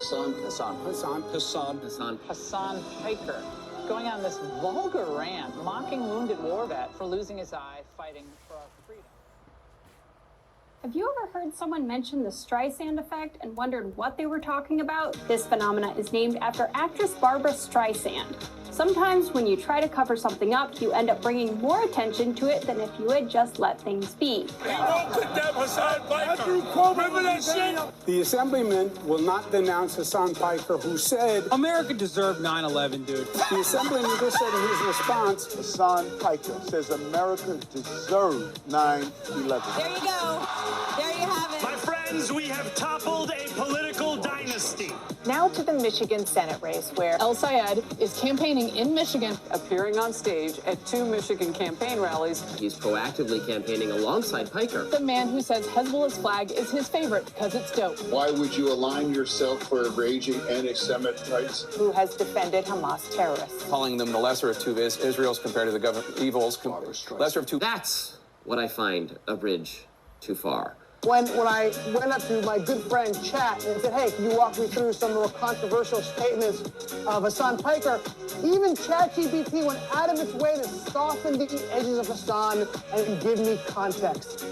Hasan Piker, going on this vulgar rant, mocking wounded war vet for losing his eye fighting for our freedom. Have you ever heard someone mention the Streisand effect and wondered what they were talking about? This phenomena is named after actress Barbara Streisand. Sometimes when you try to cover something up, you end up bringing more attention to it than if you had just let things be. The assemblyman will not denounce Hasan Piker, who said, America deserved 9/11, dude. the assemblyman just said in his response, Hasan Piker says America deserved 9/11. There you go. There you have it. My friends, we have toppled a political dynasty. Now to the Michigan Senate race, where El Sayed is campaigning in Michigan, appearing on stage at 2 Michigan campaign rallies. He's proactively campaigning alongside Piker. The man who says Hezbollah's flag is his favorite because it's dope. Why would you align yourself for raging anti-Semites? Who has defended Hamas terrorists. Calling them the lesser of two Israels compared to the evils. Lesser of two. That's what I find a bridge too far. When I went up to my good friend Chat and said, hey, can you walk me through some more controversial statements of Hasan Piker, even ChatGPT went out of its way to soften the edges of Hasan and give me context.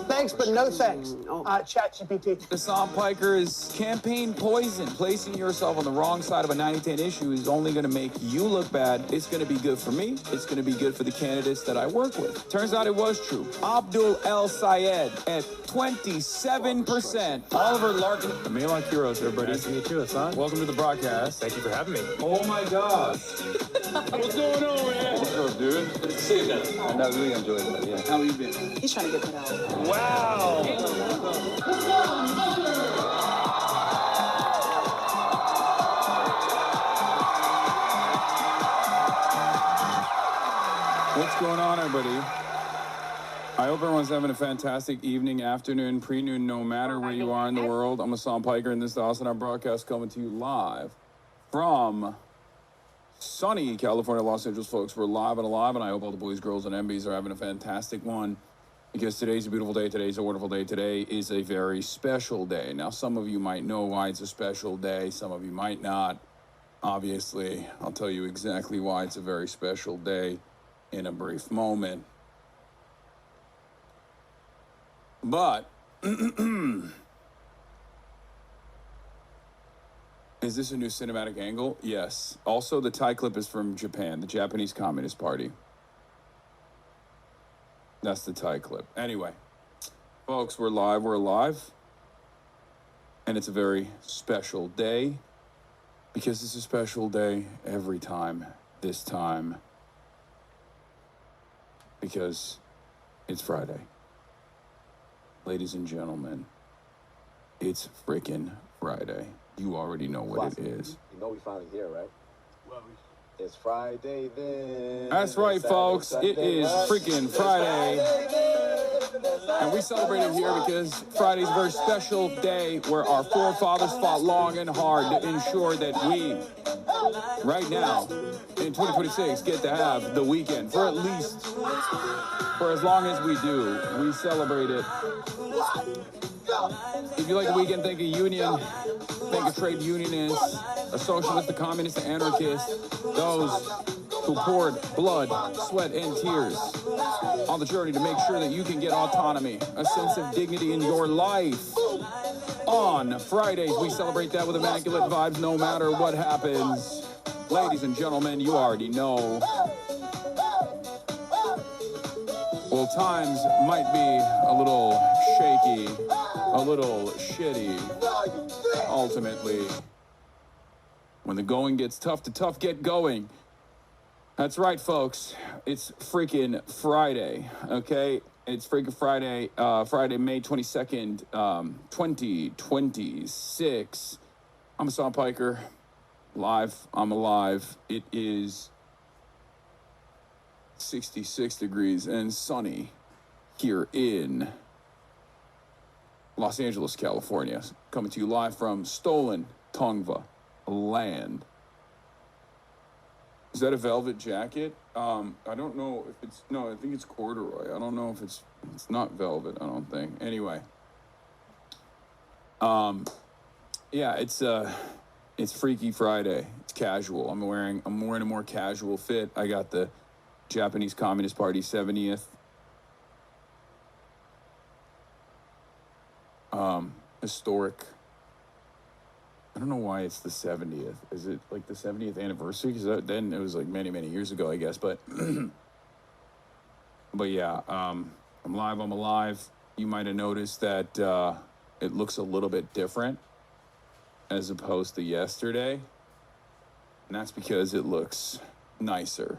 Thanks, but no thanks, ChatGPT. Hasan Piker is campaign poison. Placing yourself on the wrong side of a 90-10 issue is only going to make you look bad. It's going to be good for me. It's going to be good for the candidates that I work with. Turns out it was true. Abdul El Sayed at 27%. Oliver Larkin. Milan Kiros, everybody. Nice to meet you, Hasan. Welcome to the broadcast. Thank you for having me. Oh my gosh. What's going on, man? What's up, dude? Good to see you again. I really enjoyed it. Yeah. How you been? He's trying to get that out. Wow. What's going on, everybody? I hope everyone's having a fantastic evening, afternoon, pre-noon, no matter where you are in the world. I'm Hasan Piker, and this is the Hasanabi broadcast coming to you live from sunny California, Los Angeles, folks. We're live and alive, and I hope all the boys, girls, and Enbies are having a fantastic one, because today's a beautiful day. Today's a wonderful day. Today is a very special day. Now, some of you might know why it's a special day. Some of you might not. Obviously, I'll tell you exactly why it's a very special day in a brief moment. But, is this a new cinematic angle? Yes. Also, the Thai clip is from Japan, the Japanese Communist Party. That's the Thai clip. Anyway, folks, we're live, we're alive. And it's a very special day, because it's a special day every time, this time. Because it's Friday. Ladies and gentlemen, it's freaking Friday. You already know what it is. You know we finally here, right? Well, it's Friday then. That's right, folks. It is freaking Friday. And we celebrate it here because Friday's a very special day where our forefathers fought long and hard to ensure that we, right now, in 2026, get to have the weekend for at least, for as long as we do. We celebrate it. If you like a weekend, think a union, think a trade unionist, a socialist, a communist, an anarchist, those who poured blood, sweat, and tears on the journey to make sure that you can get autonomy, a sense of dignity in your life. On Fridays, we celebrate that with immaculate vibes no matter what happens. Ladies and gentlemen, you already know. Well, times might be a little shaky, a little shitty. Ultimately, when the going gets tough, the tough get going. That's right, folks. It's freaking Friday, okay? It's freaking Friday, Friday, May 22nd, 2026. I'm Hasan Piker, live. I'm alive. It is 66 degrees and sunny here in Los Angeles, California. Coming to you live from stolen Tongva land. Is that a velvet jacket? I don't know if it's, no, I think it's corduroy. I don't know if it's not velvet, I don't think. Anyway. Yeah, it's It's Freaky Friday. It's casual. I'm wearing a more casual fit. I got the Japanese Communist Party 70th historic. I don't know why it's the 70th. Is it like the 70th anniversary? Because then it was like many years ago, I guess. But but yeah, I'm alive. You might have noticed that it looks a little bit different as opposed to yesterday, and that's because it looks nicer.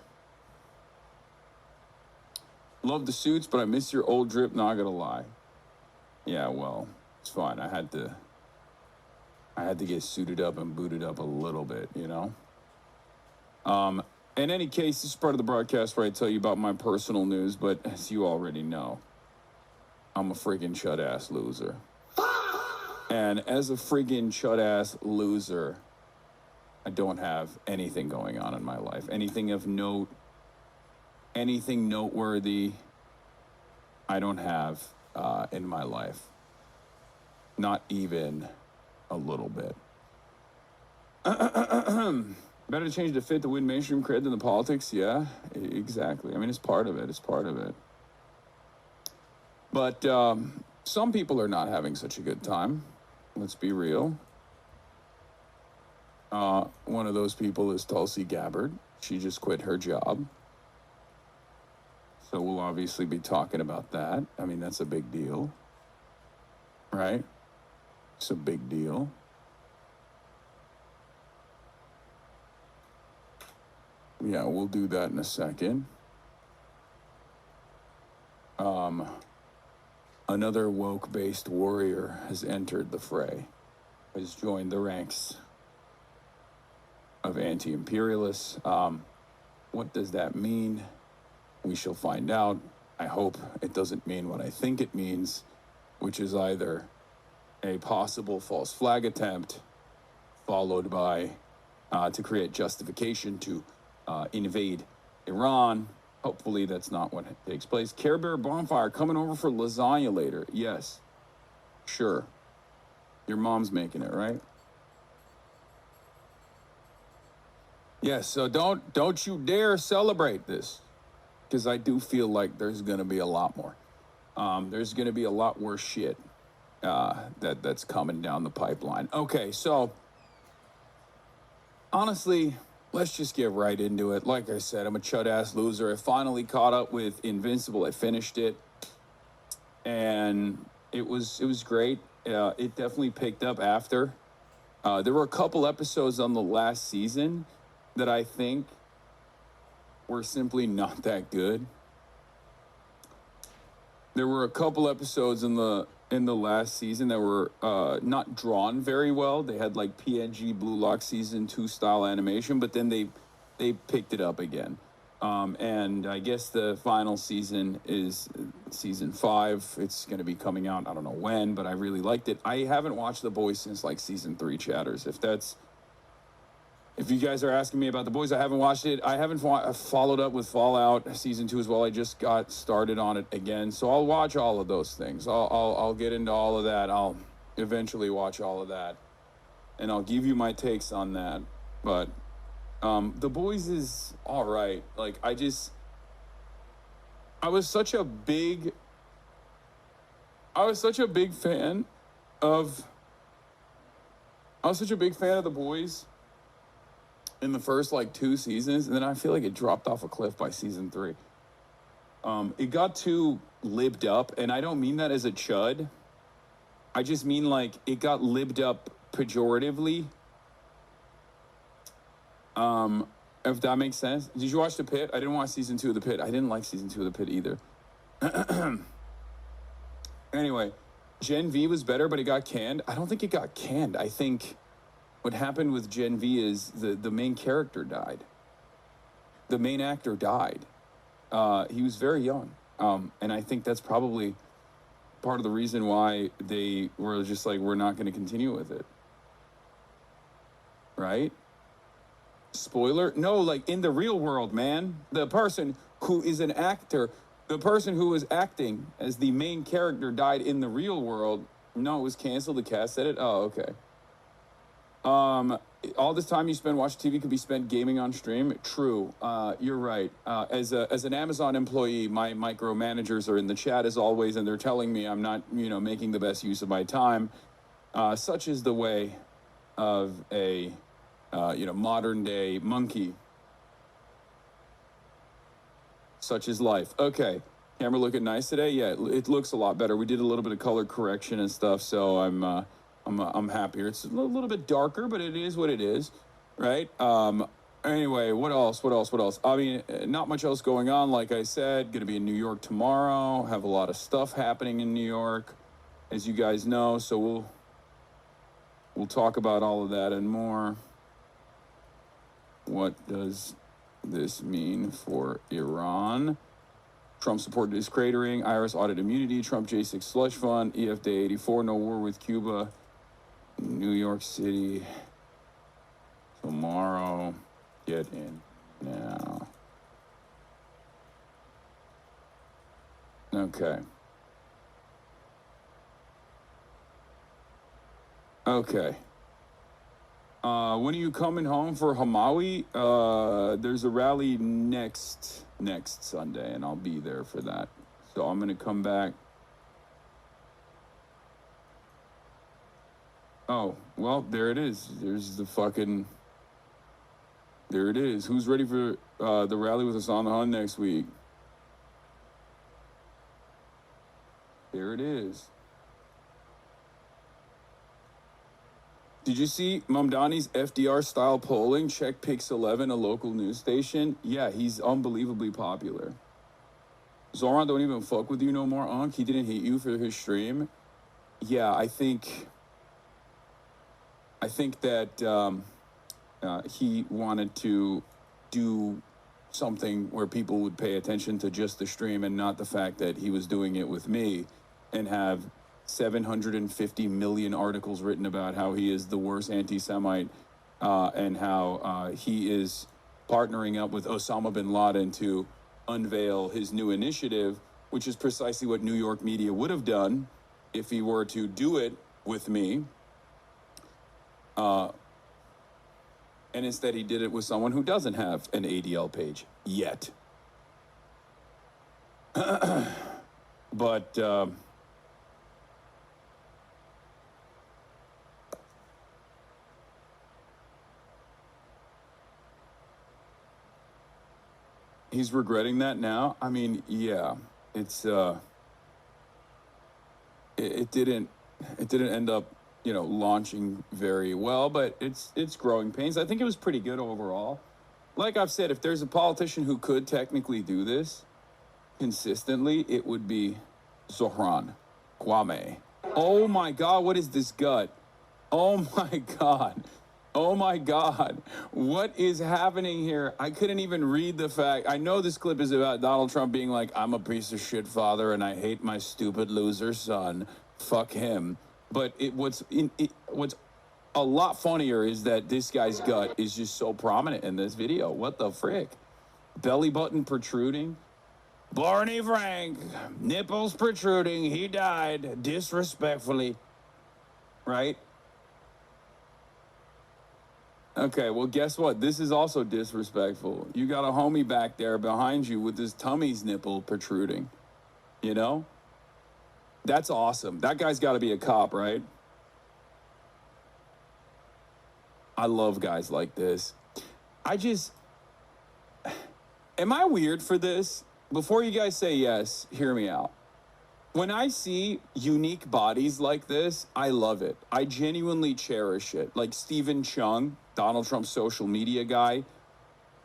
Love the suits, but I miss your old drip, not gonna lie. Yeah, well, it's fine. I had to get suited up and booted up a little bit, you know? In any case, this is part of the broadcast where I tell you about my personal news, but as you already know, I'm a friggin' chud-ass loser. And as a friggin' chud-ass loser, I don't have anything going on in my life. Anything of note, anything noteworthy, I don't have in my life. Not even a little bit. Better to change the fit to win mainstream cred than the politics? Yeah, exactly. I mean, it's part of it. It's part of it. But some people are not having such a good time. Let's be real. One of those people is Tulsi Gabbard. She just quit her job. So we'll obviously be talking about that. I mean, that's a big deal. Right? It's a big deal. Yeah, we'll do that in a second. Another woke-based warrior has entered the fray, has joined the ranks of anti-imperialists. What does that mean? We shall find out. I hope it doesn't mean what I think it means, which is either a possible false flag attempt followed by to create justification to invade Iran. Hopefully that's not what takes place. Care Bear Bonfire coming over for lasagna later. Yes, sure. Your mom's making it, right? Yes, so don't you dare celebrate this, because I do feel like there's going to be a lot more. There's going to be a lot worse shit that's coming down the pipeline. Okay, so honestly, let's just get right into it. Like I said, I'm a chud-ass loser. I finally caught up with Invincible. I finished it, and it was great. It definitely picked up after. There were a couple episodes on the last season that I think were simply not that good. There were a couple episodes in the last season that were not drawn very well. They had like PNG Blue Lock season 2 style animation, but then they picked it up again. And I guess the final season is season 5. It's going to be coming out, I don't know when, but I really liked it. I haven't watched The Boys since like season 3, chatters. If you guys are asking me about The Boys, I haven't watched it. I haven't followed up with Fallout season 2 as well. I just got started on it again, so I'll watch all of those things. I'll get into all of that. I'll eventually watch all of that, and I'll give you my takes on that. But The Boys is all right. Like I was such a big fan of The Boys in the first like 2 seasons, and then I feel like it dropped off a cliff by season 3. It got too libbed up, and I don't mean that as a chud. I just mean like it got libbed up pejoratively. If that makes sense. Did you watch The Pit? I didn't watch season 2 of The Pit. I didn't like season 2 of The Pit either. Anyway, Gen V was better, but it got canned. I don't think it got canned. I think what happened with Gen V is the main character died. The main actor died. He was very young. And I think that's probably part of the reason why they were just like, we're not going to continue with it. Right? Spoiler? No, like in the real world, man. The person who is an actor, the person who was acting as the main character died in the real world. No, it was canceled. The cast said it. Oh, okay. all this time you spend watching TV could be spent gaming on stream. True. You're right. As an Amazon employee, my micromanagers are in the chat as always, and they're telling me I'm not, making the best use of my time. Such is the way of a, modern day monkey. Such is life. Okay. Camera looking nice today? Yeah, it looks a lot better. We did a little bit of color correction and stuff, so I'm happier. It's a little bit darker, but it is what it is, right? Anyway, what else? I mean, not much else going on. Like I said, going to be in New York tomorrow. Have a lot of stuff happening in New York, as you guys know. So we'll talk about all of that and more. What does this mean for Iran? Trump supported his cratering, IRS audit immunity, Trump J6 slush fund, EF Day 84, no war with Cuba, New York City, tomorrow, get in now. Okay. When are you coming home for Hamawi? There's a rally next Sunday, and I'll be there for that. So I'm gonna come back. Oh, well, there it is. There it is. Who's ready for the rally with Hasan the Hun next week? There it is. Did you see Mamdani's FDR-style polling? Check Pix 11, a local news station. Yeah, he's unbelievably popular. Zoran don't even fuck with you no more, Unc. He didn't hate you for his stream. Yeah, I think that he wanted to do something where people would pay attention to just the stream and not the fact that he was doing it with me and have 750 million articles written about how he is the worst anti-Semite and how he is partnering up with Osama bin Laden to unveil his new initiative, which is precisely what New York media would have done if he were to do it with me. And instead he did it with someone who doesn't have an ADL page yet. But he's regretting that now. I mean, yeah, it's it didn't end up, launching very well, but it's growing pains. I think it was pretty good overall. Like I've said, if there's a politician who could technically do this consistently, it would be Zohran Kwame. Oh my God, what is this gut? Oh my God. Oh my God, what is happening here? I couldn't even read the fact. I know this clip is about Donald Trump being like, I'm a piece of shit father and I hate my stupid loser son. Fuck him. But what's a lot funnier is that this guy's gut is just so prominent in this video. What the frick? Belly button protruding. Barney Frank, nipples protruding. He died disrespectfully. Right? Okay, well, guess what? This is also disrespectful. You got a homie back there behind you with his tummy's nipple protruding. That's awesome. That guy's got to be a cop, right? I love guys like this. Am I weird for this? Before you guys say yes, hear me out. When I see unique bodies like this, I love it. I genuinely cherish it. Like Stephen Chung, Donald Trump's social media guy,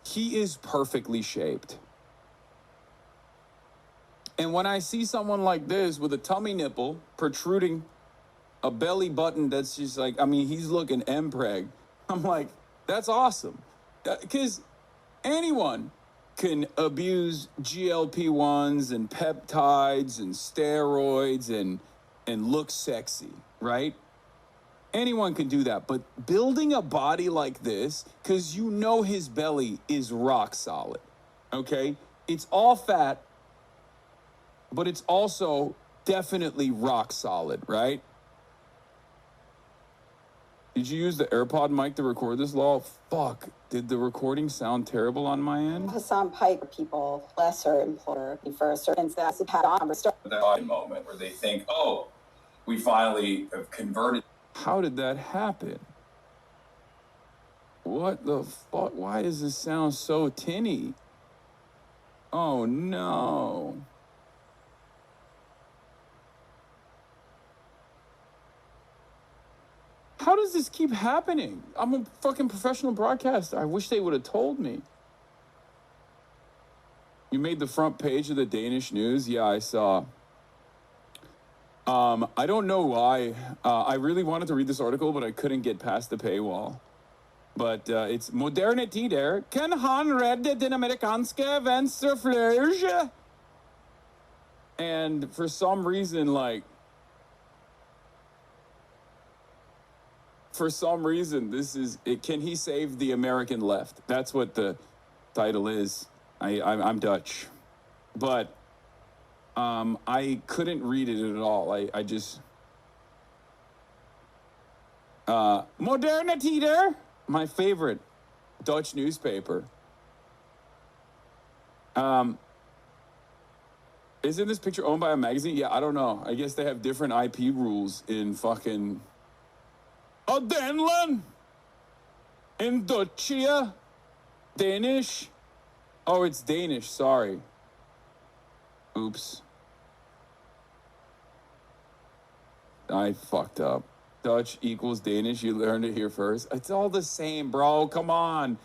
he is perfectly shaped. And when I see someone like this with a tummy nipple protruding, a belly button that's just like, I mean, he's looking empreg. I'm like, that's awesome. Because anyone can abuse GLP-1s and peptides and steroids and look sexy, right? Anyone can do that. But building a body like this, because his belly is rock solid, okay? It's all fat, but it's also definitely rock solid, right? Did you use the AirPod mic to record this, Law? Fuck. Did the recording sound terrible on my end? Hasan Piker people, lesser employer, for a certain that's a pat on That moment where they think, oh, we finally have converted. How did that happen? What the fuck? Why does this sound so tinny? Oh no. How does this keep happening? I'm a fucking professional broadcaster. I wish they would have told me. You made the front page of the Danish news? Yeah, I saw. I don't know why. I really wanted to read this article, but I couldn't get past the paywall. But it's Moderne Tider. Kan han redde den amerikanske venstrefløj? And for some reason, this is it. Can he save the American left? That's what the title is. I'm Dutch, but I couldn't read it at all. I just Moderne Tider, my favorite Dutch newspaper. Isn't this picture owned by a magazine? Yeah, I don't know. I guess they have different IP rules in fucking Denland, in Dutchia, Danish. Oh, it's Danish. Sorry. Oops. I fucked up. Dutch equals Danish. You learned it here first. It's all the same, bro. Come on.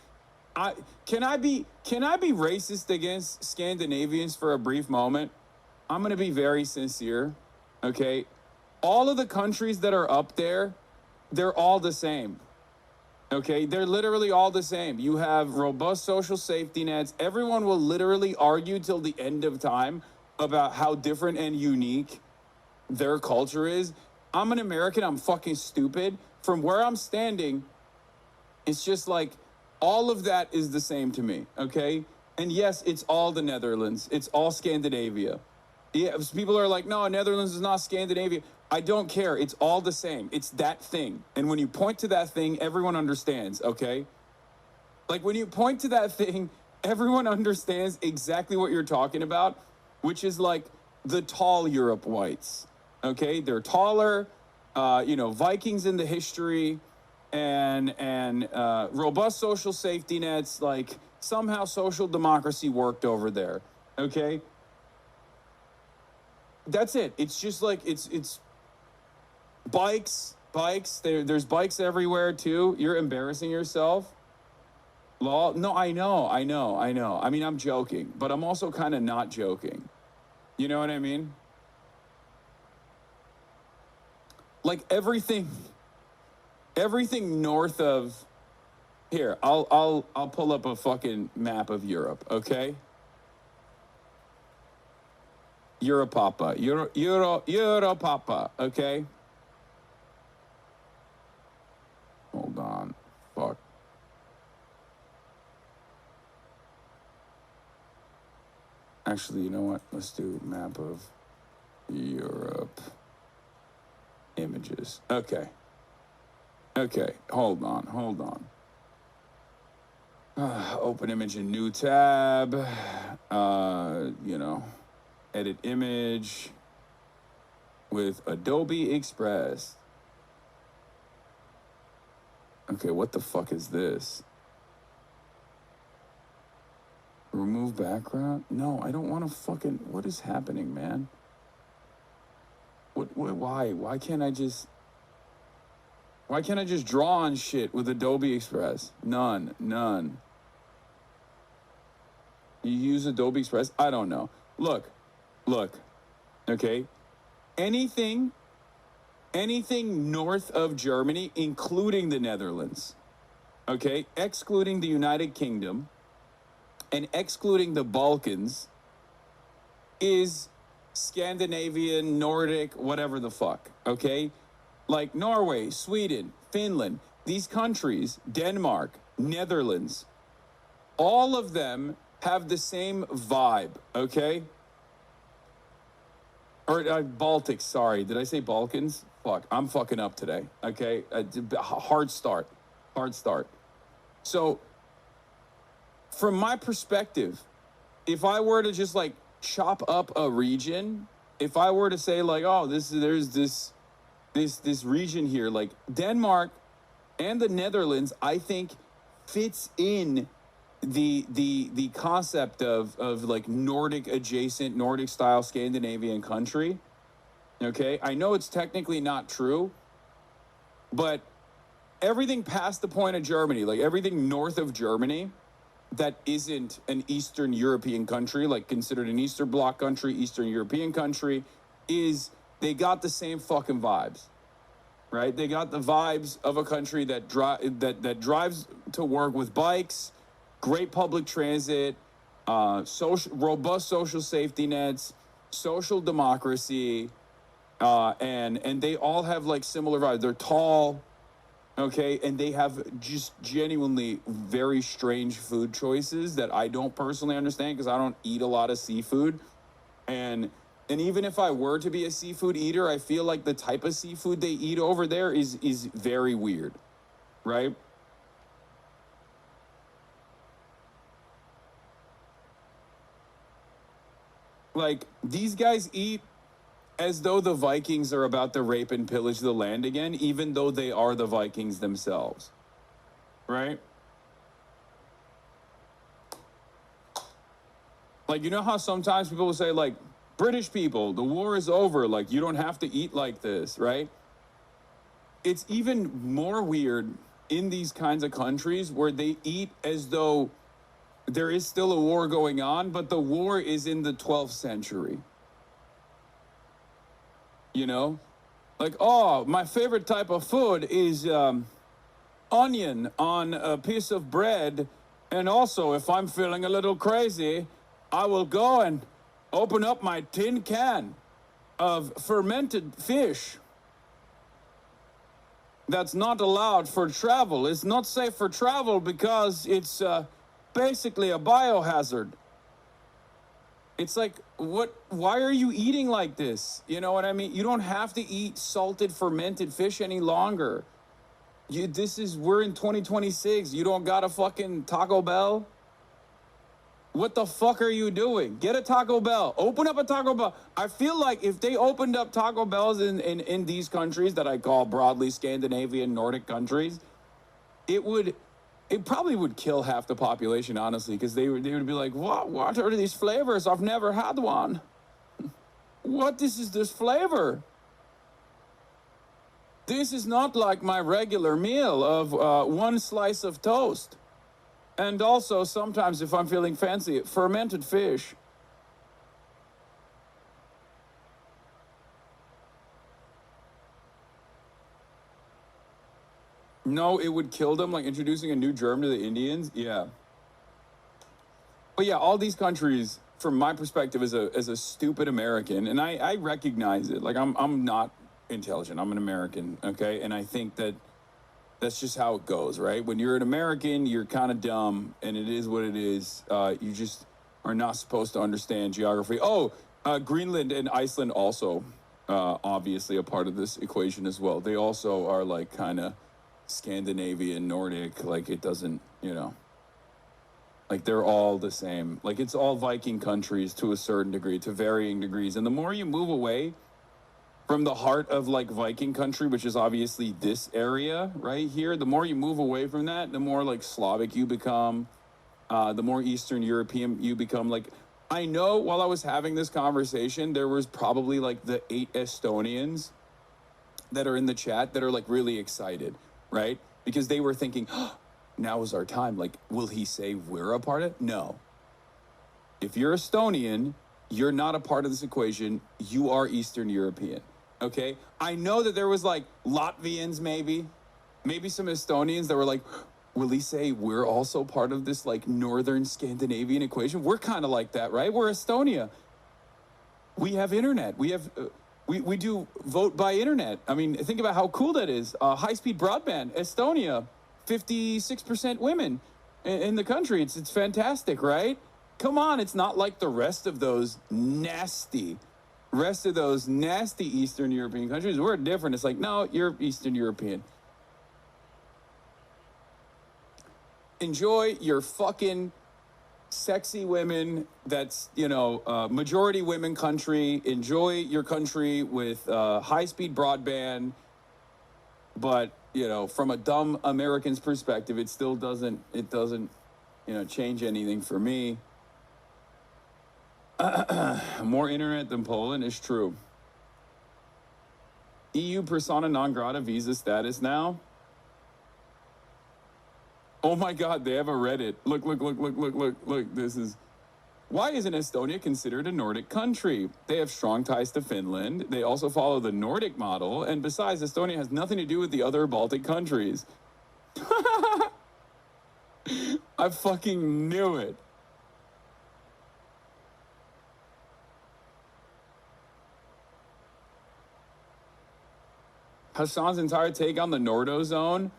Can I be racist against Scandinavians for a brief moment? I'm going to be very sincere. Okay? All of the countries that are up there, they're all the same. Okay? They're literally all the same. You have robust social safety nets. Everyone will literally argue till the end of time about how different and unique their culture is. I'm an American. I'm fucking stupid. From where I'm standing, it's just like all of that is the same to me. Okay? And yes, it's all the Netherlands. It's all Scandinavia. Yeah, people are like, no, Netherlands is not Scandinavia. I don't care. It's all the same. It's that thing. And when you point to that thing, everyone understands, okay? Like, when you point to that thing, everyone understands exactly what you're talking about, which is like the tall Europe whites, okay? They're taller, Vikings in the history, and robust social safety nets, like somehow social democracy worked over there, okay? That's it. It's just like, it's bikes. There's bikes everywhere too. You're embarrassing yourself. Law? No, I know. I mean, I'm joking, but I'm also kind of not joking. You know what I mean? Like everything north of here. I'll pull up a fucking map of Europe, okay? Europapa, okay? Hold on, fuck. Actually, you know what? Let's do map of Europe images. Okay, hold on. Open image in new tab, edit image with Adobe Express. Okay, what the fuck is this? Remove background? No, I don't want to fucking... What is happening, man? Why? Why can't I just draw on shit with Adobe Express? None. You use Adobe Express? I don't know. Look, okay? Anything north of Germany, including the Netherlands, okay? Excluding the United Kingdom and excluding the Balkans is Scandinavian, Nordic, whatever the fuck, okay? Like Norway, Sweden, Finland, these countries, Denmark, Netherlands, all of them have the same vibe, okay? Or Baltics, sorry. Did I say Balkans? Fuck, I'm fucking up today, okay? Hard start. So, from my perspective, if I were to just, like, chop up a region, if I were to say, like, oh, there's this region here, like, Denmark and the Netherlands, I think, fits in the concept of like Nordic adjacent, Nordic style Scandinavian country. Okay, I know it's technically not true, but everything past the point of Germany, like everything north of Germany that isn't an Eastern European country, like considered an Eastern Bloc country, Eastern European country, they got the same fucking vibes, right? They got the vibes of a country that drives to work with bikes, great public transit, robust social safety nets, social democracy, and they all have like similar vibes. They're tall, okay, and they have just genuinely very strange food choices that I don't personally understand because I don't eat a lot of seafood. And even if I were to be a seafood eater, I feel like the type of seafood they eat over there is very weird, right? Like, these guys eat as though the Vikings are about to rape and pillage the land again, even though they are the Vikings themselves, right? Like, you know how sometimes people will say, like, British people, the war is over, like, you don't have to eat like this, right? It's even more weird in these kinds of countries where they eat as though there is still a war going on, but the war is in the 12th century. You know? Like, oh, my favorite type of food is onion on a piece of bread. And also, if I'm feeling a little crazy, I will go and open up my tin can of fermented fish. That's not allowed for travel. It's not safe for travel because it's basically a biohazard. It's like, why are you eating like this? You know what I mean? You don't have to eat salted fermented fish any longer. We're in 2026. You don't got a fucking Taco Bell? What the fuck are you doing? Get a Taco Bell. Open up a Taco Bell. I feel like if they opened up Taco Bells in these countries that I call broadly Scandinavian Nordic countries, it probably would kill half the population, honestly, because they would be like, what are these flavors? I've never had one. What is this flavor? This is not like my regular meal of one slice of toast. And also, sometimes if I'm feeling fancy, fermented fish. No, it would kill them, like introducing a new germ to the Indians. Yeah. But yeah, all these countries, from my perspective as a stupid American, and I recognize it. Like, I'm not intelligent. I'm an American, okay? And I think that's just how it goes, right? When you're an American, you're kind of dumb, and it is what it is. You just are not supposed to understand geography. Oh, Greenland and Iceland also, obviously, a part of this equation as well. They also are, like, kind of Scandinavian, Nordic, like it doesn't, you know, like they're all the same. Like it's all Viking countries to a certain degree, to varying degrees. And the more you move away from the heart of like Viking country, which is obviously this area right here, the more you move away from that, the more like Slavic you become, the more Eastern European you become. Like, I know while I was having this conversation, there was probably like the 8 Estonians that are in the chat that are like really excited, right? Because they were thinking, oh, now is our time. Like, will he say we're a part of it? No. If you're Estonian, you're not a part of this equation. You are Eastern European, okay? I know that there was like Latvians, maybe some Estonians that were like, will he say we're also part of this like Northern Scandinavian equation? We're kind of like that, right? We're Estonia. We have internet. We have... We do vote by internet. I mean, think about how cool that is. High-speed broadband, Estonia, 56% women in the country. It's fantastic, right? Come on, it's not like the rest of those nasty rest of those nasty Eastern European countries, we're different. It's like, no, you're Eastern European. Enjoy your fucking sexy women. That's, you know, majority women country. Enjoy your country with high-speed broadband. But, you know, from a dumb American's perspective, it still doesn't, you know, change anything for me. More internet than Poland is true. EU persona non grata visa status now. Oh my God, they have a Reddit. Look. This is... Why isn't Estonia considered a Nordic country? They have strong ties to Finland. They also follow the Nordic model. And besides, Estonia has nothing to do with the other Baltic countries. I fucking knew it. Hasan's entire take on the Nordo zone.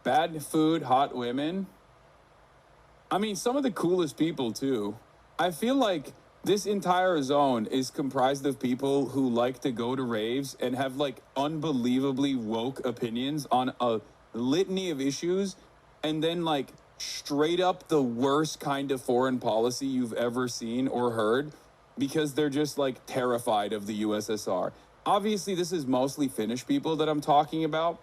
Bad food, hot women. I mean, some of the coolest people, too. I feel like this entire zone is comprised of people who like to go to raves and have, like, unbelievably woke opinions on a litany of issues, and then, like, straight up the worst kind of foreign policy you've ever seen or heard, because they're just, like, terrified of the USSR. Obviously, this is mostly Finnish people that I'm talking about.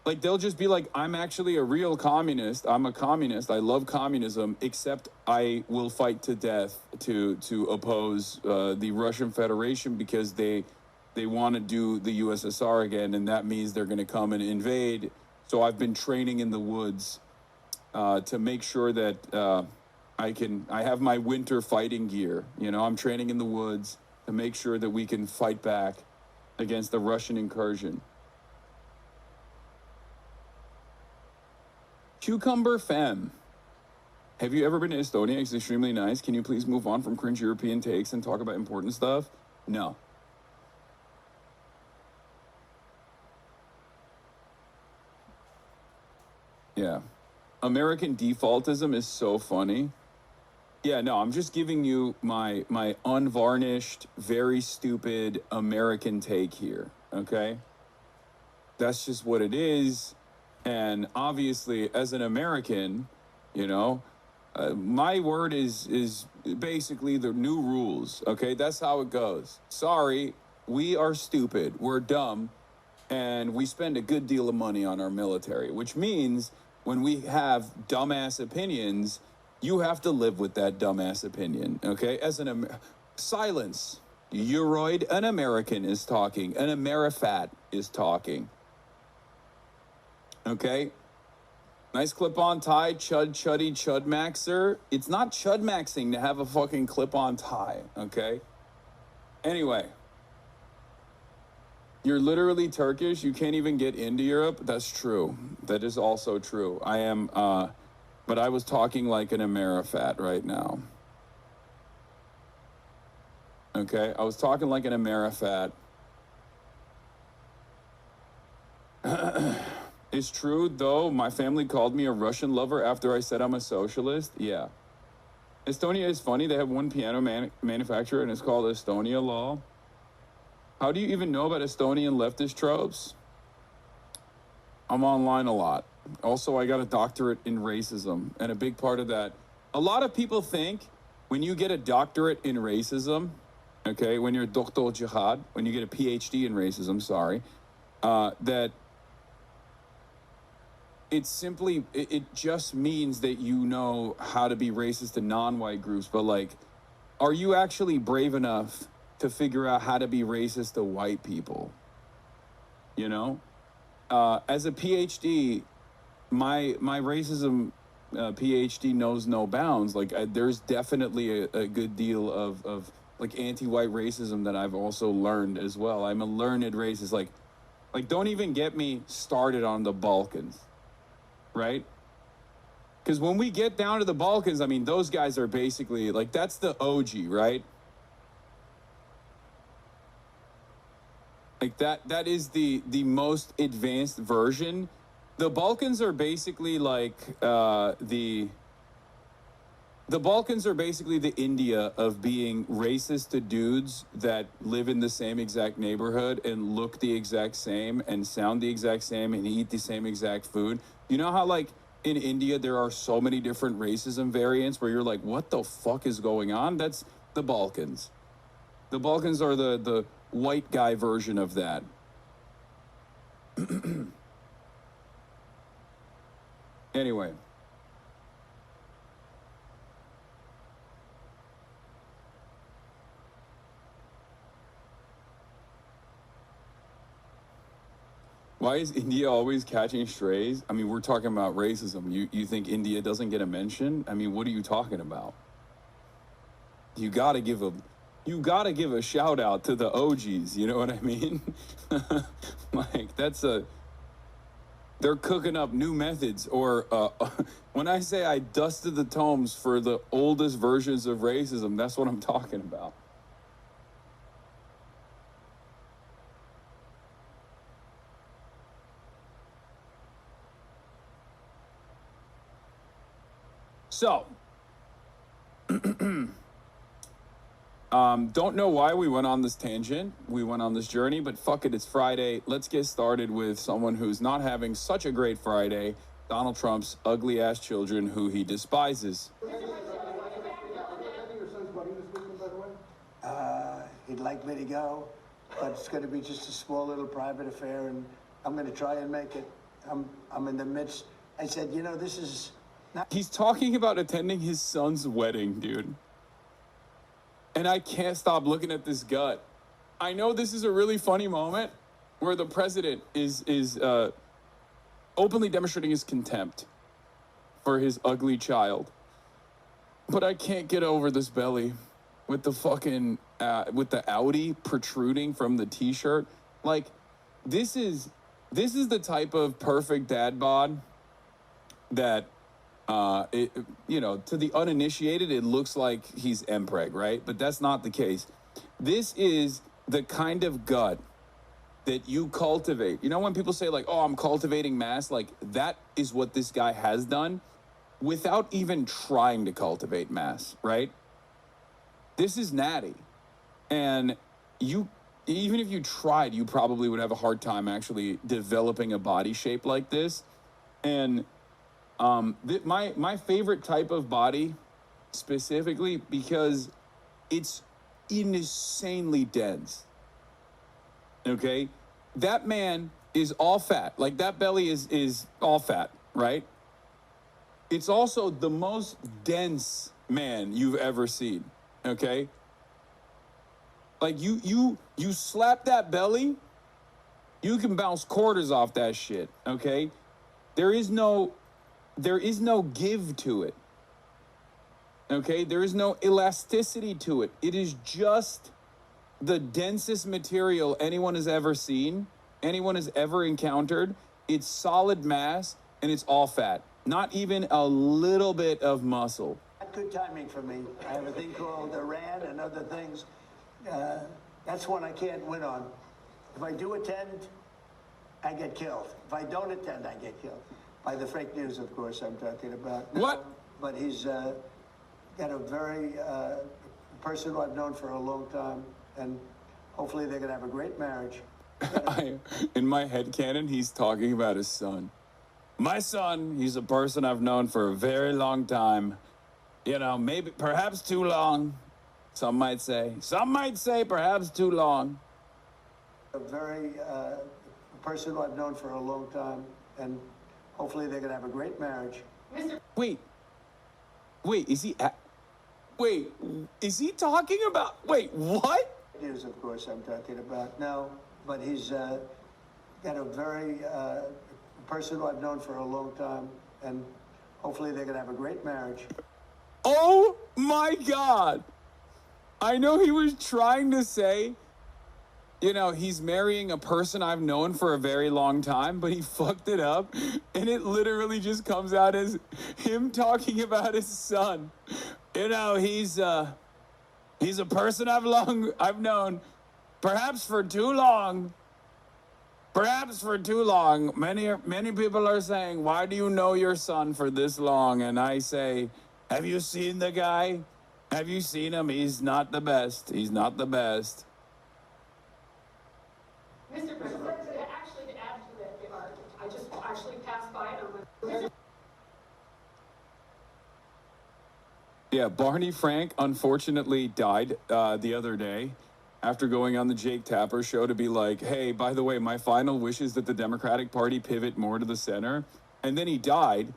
Like, they'll just be like, I'm actually a real communist. I'm a communist. I love communism, except I will fight to death to oppose the Russian Federation because they want to do the USSR again, and that means they're going to come and invade. So I've been training in the woods to make sure that I have my winter fighting gear. You know, I'm training in the woods to make sure that we can fight back against the Russian incursion. Cucumber Femme. Have you ever been to Estonia? It's extremely nice. Can you please move on from cringe European takes and talk about important stuff? No. Yeah. American defaultism is so funny. Yeah, no, I'm just giving you my unvarnished, very stupid American take here, okay? That's just what it is. And obviously, as an American, you know, my word is basically the new rules, okay? That's how it goes. Sorry, we are stupid, we're dumb, and we spend a good deal of money on our military, which means when we have dumbass opinions, you have to live with that dumbass opinion, okay? As an silence. Euroid, an American is talking. An Amerifat is talking. Okay? Nice clip-on tie, chuddy, chudmaxer. It's not chudmaxing to have a fucking clip-on tie, okay? Anyway. You're literally Turkish. You can't even get into Europe. That's true. That is also true. I am, but I was talking like an Amerifat right now. Okay? I was talking like an Amerifat. It's true, though, my family called me a Russian lover after I said I'm a socialist. Yeah. Estonia is funny. They have one piano manufacturer, and it's called Estonia Law. How do you even know about Estonian leftist tropes? I'm online a lot. Also, I got a doctorate in racism, and a big part of that. A lot of people think when you get a doctorate in racism, okay, when you're a Dr. Jihad, when you get a PhD in racism, sorry, that it's simply, it just means that you know how to be racist to non-white groups, but like, are you actually brave enough to figure out how to be racist to white people? You know? As a PhD, my racism PhD knows no bounds. Like, there's definitely a good deal of like anti-white racism that I've also learned as well. I'm a learned racist. Like don't even get me started on the Balkans. Right? Because when we get down to the Balkans, I mean, those guys are basically, like, that's the OG, right? Like, that is the most advanced version. The Balkans are basically like the The Balkans are basically the India of being racist to dudes that live in the same exact neighborhood and look the exact same and sound the exact same and eat the same exact food. You know how, like, in India, there are so many different racism variants where you're like, what the fuck is going on? That's the Balkans. The Balkans are the white guy version of that. Anyway. Why is India always catching strays? I mean, we're talking about racism. You think India doesn't get a mention? I mean, what are you talking about? You gotta give a shout out to the OGs, you know what I mean? Like, they're cooking up new methods, or when I say I dusted the tomes for the oldest versions of racism, that's what I'm talking about. So, don't know why we went on this tangent. We went on this journey, but fuck it, it's Friday. Let's get started with someone who's not having such a great Friday, Donald Trump's ugly ass children who he despises. He'd like me to go, but it's going to be just a small little private affair, and I'm going to try and make it. I'm in the midst. I said, you know, this is... He's talking about attending his son's wedding, dude. And I can't stop looking at this gut. I know this is a really funny moment where the president is openly demonstrating his contempt for his ugly child. But I can't get over this belly with the fucking, with the Audi protruding from the t-shirt. Like, this is the type of perfect dad bod that... you know, to the uninitiated, it looks like he's MPreg, right? But that's not the case. This is the kind of gut that you cultivate. You know, when people say, like, oh, I'm cultivating mass, like, that is what this guy has done without even trying to cultivate mass, right? This is natty. And even if you tried, you probably would have a hard time actually developing a body shape like this. And my favorite type of body, specifically because it's insanely dense. Okay, that man is all fat. Like, that belly is all fat, right? It's also the most dense man you've ever seen. Okay, like you slap that belly, you can bounce quarters off that shit. Okay, there is no give to it. Okay? There is no elasticity to it. It is just the densest material anyone has ever seen, anyone has ever encountered. It's solid mass, and it's all fat. Not even a little bit of muscle. Good timing for me. I have a thing called Iran and other things. That's one I can't win on. If I do attend, I get killed. If I don't attend, I get killed. By the fake news, of course, I'm talking about. What? But he's got a very person who I've known for a long time, and hopefully they're going to have a great marriage. In my headcanon, he's talking about his son. My son, he's a person I've known for a very long time. You know, maybe, perhaps too long, some might say. Some might say perhaps too long. A very person who I've known for a long time, and hopefully they're going to have a great marriage. Wait, is he talking about, wait, what? News, of course, I'm talking about. No, but he's got a very person who I've known for a long time, and hopefully they're going to have a great marriage. Oh my God. I know he was trying to say, you know, he's marrying a person I've known for a very long time, but he fucked it up. And it literally just comes out as him talking about his son. You know, he's a person I've known perhaps for too long. Perhaps for too long. Many people are saying, why do you know your son for this long? And I say, Have you seen the guy? Have you seen him? He's not the best. He's not the best. Mr. President, actually to add to that, I just actually passed by it. Yeah, Barney Frank unfortunately died the other day after going on the Jake Tapper show to be like, hey, by the way, my final wish is that the Democratic Party pivot more to the center. And then he died.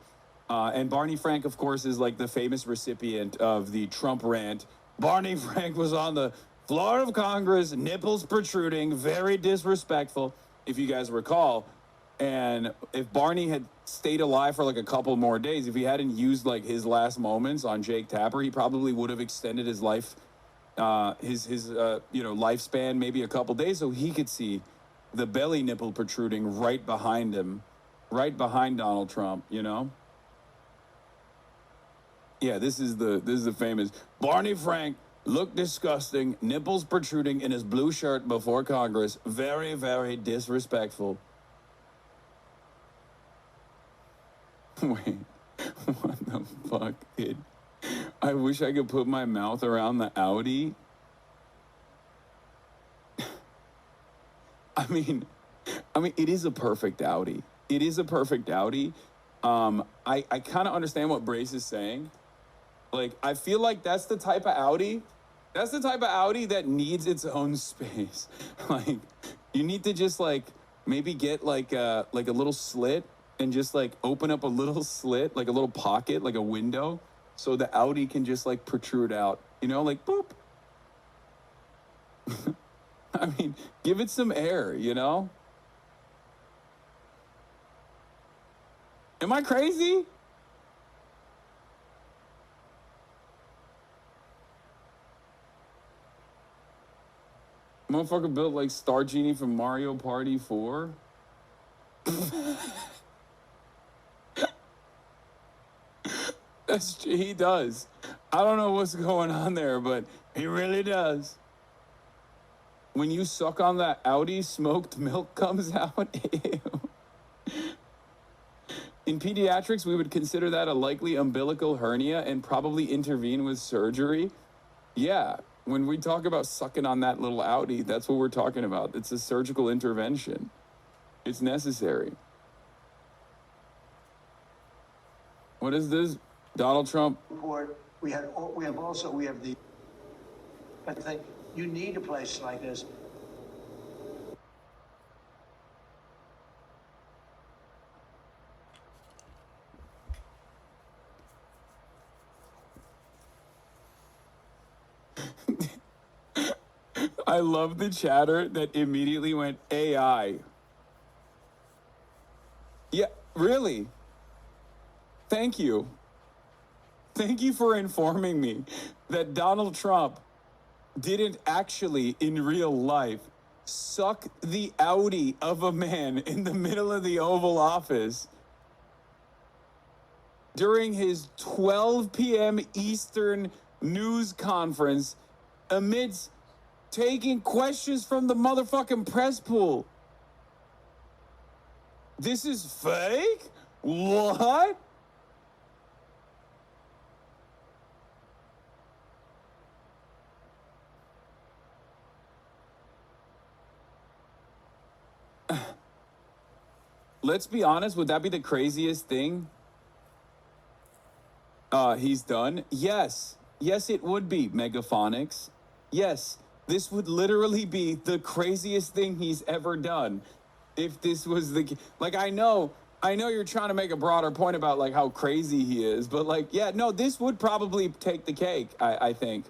And Barney Frank, of course, is like the famous recipient of the Trump rant. Barney Frank was on the floor of Congress, nipples protruding, very disrespectful, if you guys recall. And if Barney had stayed alive for like a couple more days, if he hadn't used like his last moments on Jake Tapper, he probably would have extended his life, his lifespan maybe a couple days, so he could see the belly nipple protruding right behind him, right behind Donald Trump, you know? Yeah, this is the famous Barney Frank looked disgusting, nipples protruding in his blue shirt before Congress. Very, very disrespectful. Wait, what the fuck, dude? I wish I could put my mouth around the Audi. I mean, it is a perfect Audi. It is a perfect Audi. I kind of understand what Brace is saying. Like, I feel like that's the type of Audi. That's the type of Audi that needs its own space. Like, you need to just like maybe get like a little slit and just like open up a little slit, like a little pocket, like a window, so the Audi can just like protrude out. You know, like boop. I mean, give it some air, you know? Am I crazy? Motherfucker built like Star Genie from Mario Party 4. He does. I don't know what's going on there, but he really does. When you suck on that Audi, smoked milk comes out. Ew. In pediatrics, we would consider that a likely umbilical hernia and probably intervene with surgery. Yeah, when we talk about sucking on that little Audi, that's what we're talking about. It's a surgical intervention. It's necessary. What is this? Donald Trump. We have the. I think you need a place like this. I love the chatter that immediately went AI. Yeah, really? Thank you. Thank you for informing me that Donald Trump didn't actually, in real life, suck the Audi of a man in the middle of the Oval Office during his 12 p.m. Eastern news conference amidst taking questions from the motherfucking press pool. This is fake? What? Let's be honest, would that be the craziest thing he's done? Yes. Yes, it would be, Megaphonics. Yes, this would literally be the craziest thing he's ever done. If this was the... Like, I know you're trying to make a broader point about, like, how crazy he is, but, like, yeah, no, this would probably take the cake, I think.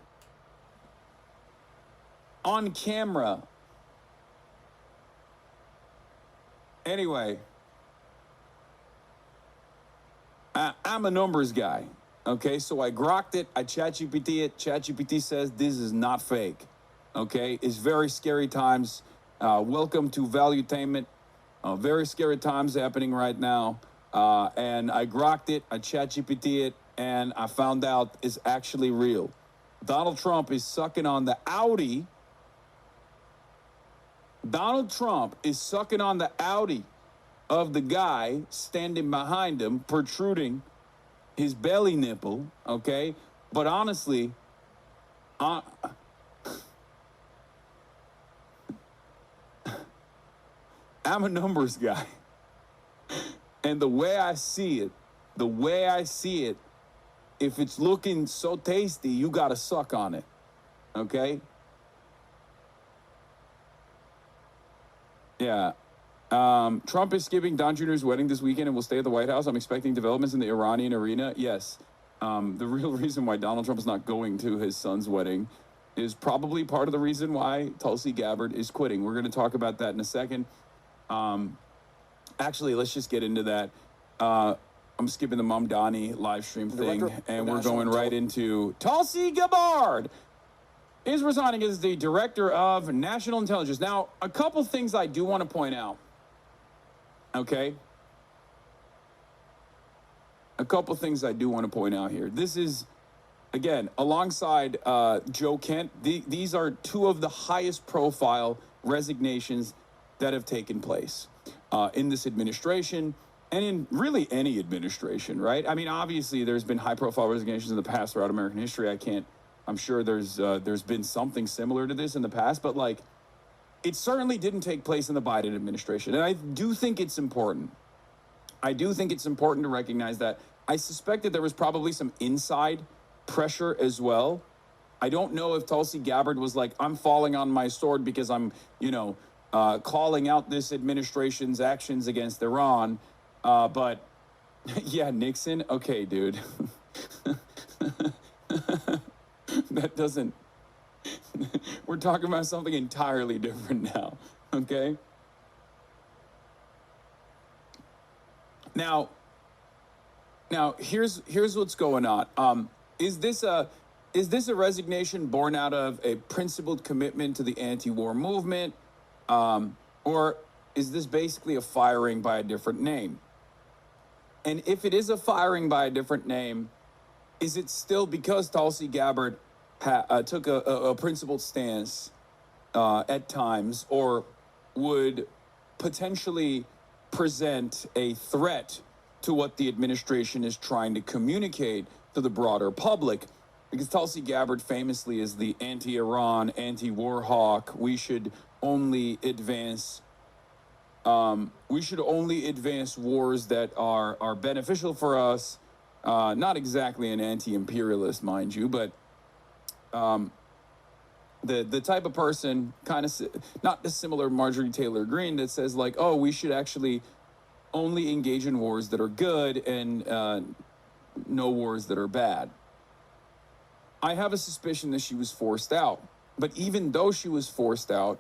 On camera. Anyway... I'm a numbers guy, okay? So I grokked it, I ChatGPT it. ChatGPT says this is not fake, okay? It's very scary times. Welcome to Valuetainment. Very scary times happening right now. And I grokked it, I ChatGPT it, and I found out it's actually real. Donald Trump is sucking on the Audi. Donald Trump is sucking on the Audi of the guy standing behind him, protruding his belly nipple, okay? But honestly, I'm a numbers guy. And the way I see it, if it's looking so tasty, you gotta suck on it, okay? Yeah. Trump is skipping Don Jr.'s wedding this weekend and will stay at the White House. I'm expecting developments in the Iranian arena. Yes. The real reason why Donald Trump is not going to his son's wedding is probably part of the reason why Tulsi Gabbard is quitting. We're going to talk about that in a second. Actually, let's just get into that. I'm skipping the Mom Donnie live stream thing, and we're going right into Tulsi Gabbard is resigning as the Director of National Intelligence. Now, a couple things I do want to point out. Okay? A couple things I do want to point out here. This is, again, alongside Joe Kent, these are two of the highest profile resignations that have taken place in this administration and in really any administration, right? I mean, obviously, there's been high profile resignations in the past throughout American history. I'm sure there's been something similar to this in the past, but like, it certainly didn't take place in the Biden administration. And I do think it's important. I do think it's important to recognize that. I suspect that there was probably some inside pressure as well. I don't know if Tulsi Gabbard was like, I'm falling on my sword because I'm, calling out this administration's actions against Iran. But yeah, Nixon. Okay, dude. That doesn't, we're talking about something entirely different now. Okay. Now here's what's going on. Is this a resignation born out of a principled commitment to the anti-war movement? Or is this basically a firing by a different name? And if it is a firing by a different name, is it still because Tulsi Gabbard took a principled stance at times, or would potentially present a threat to what the administration is trying to communicate to the broader public? Because Tulsi Gabbard famously is the anti-Iran, anti-war hawk. We should only advance wars that are beneficial for us. Not exactly an anti-imperialist, mind you, but the type of person, kind of not dissimilar Marjorie Taylor Greene, that says like, oh, we should actually only engage in wars that are good and no wars that are bad. I have a suspicion that she was forced out. But even though she was forced out,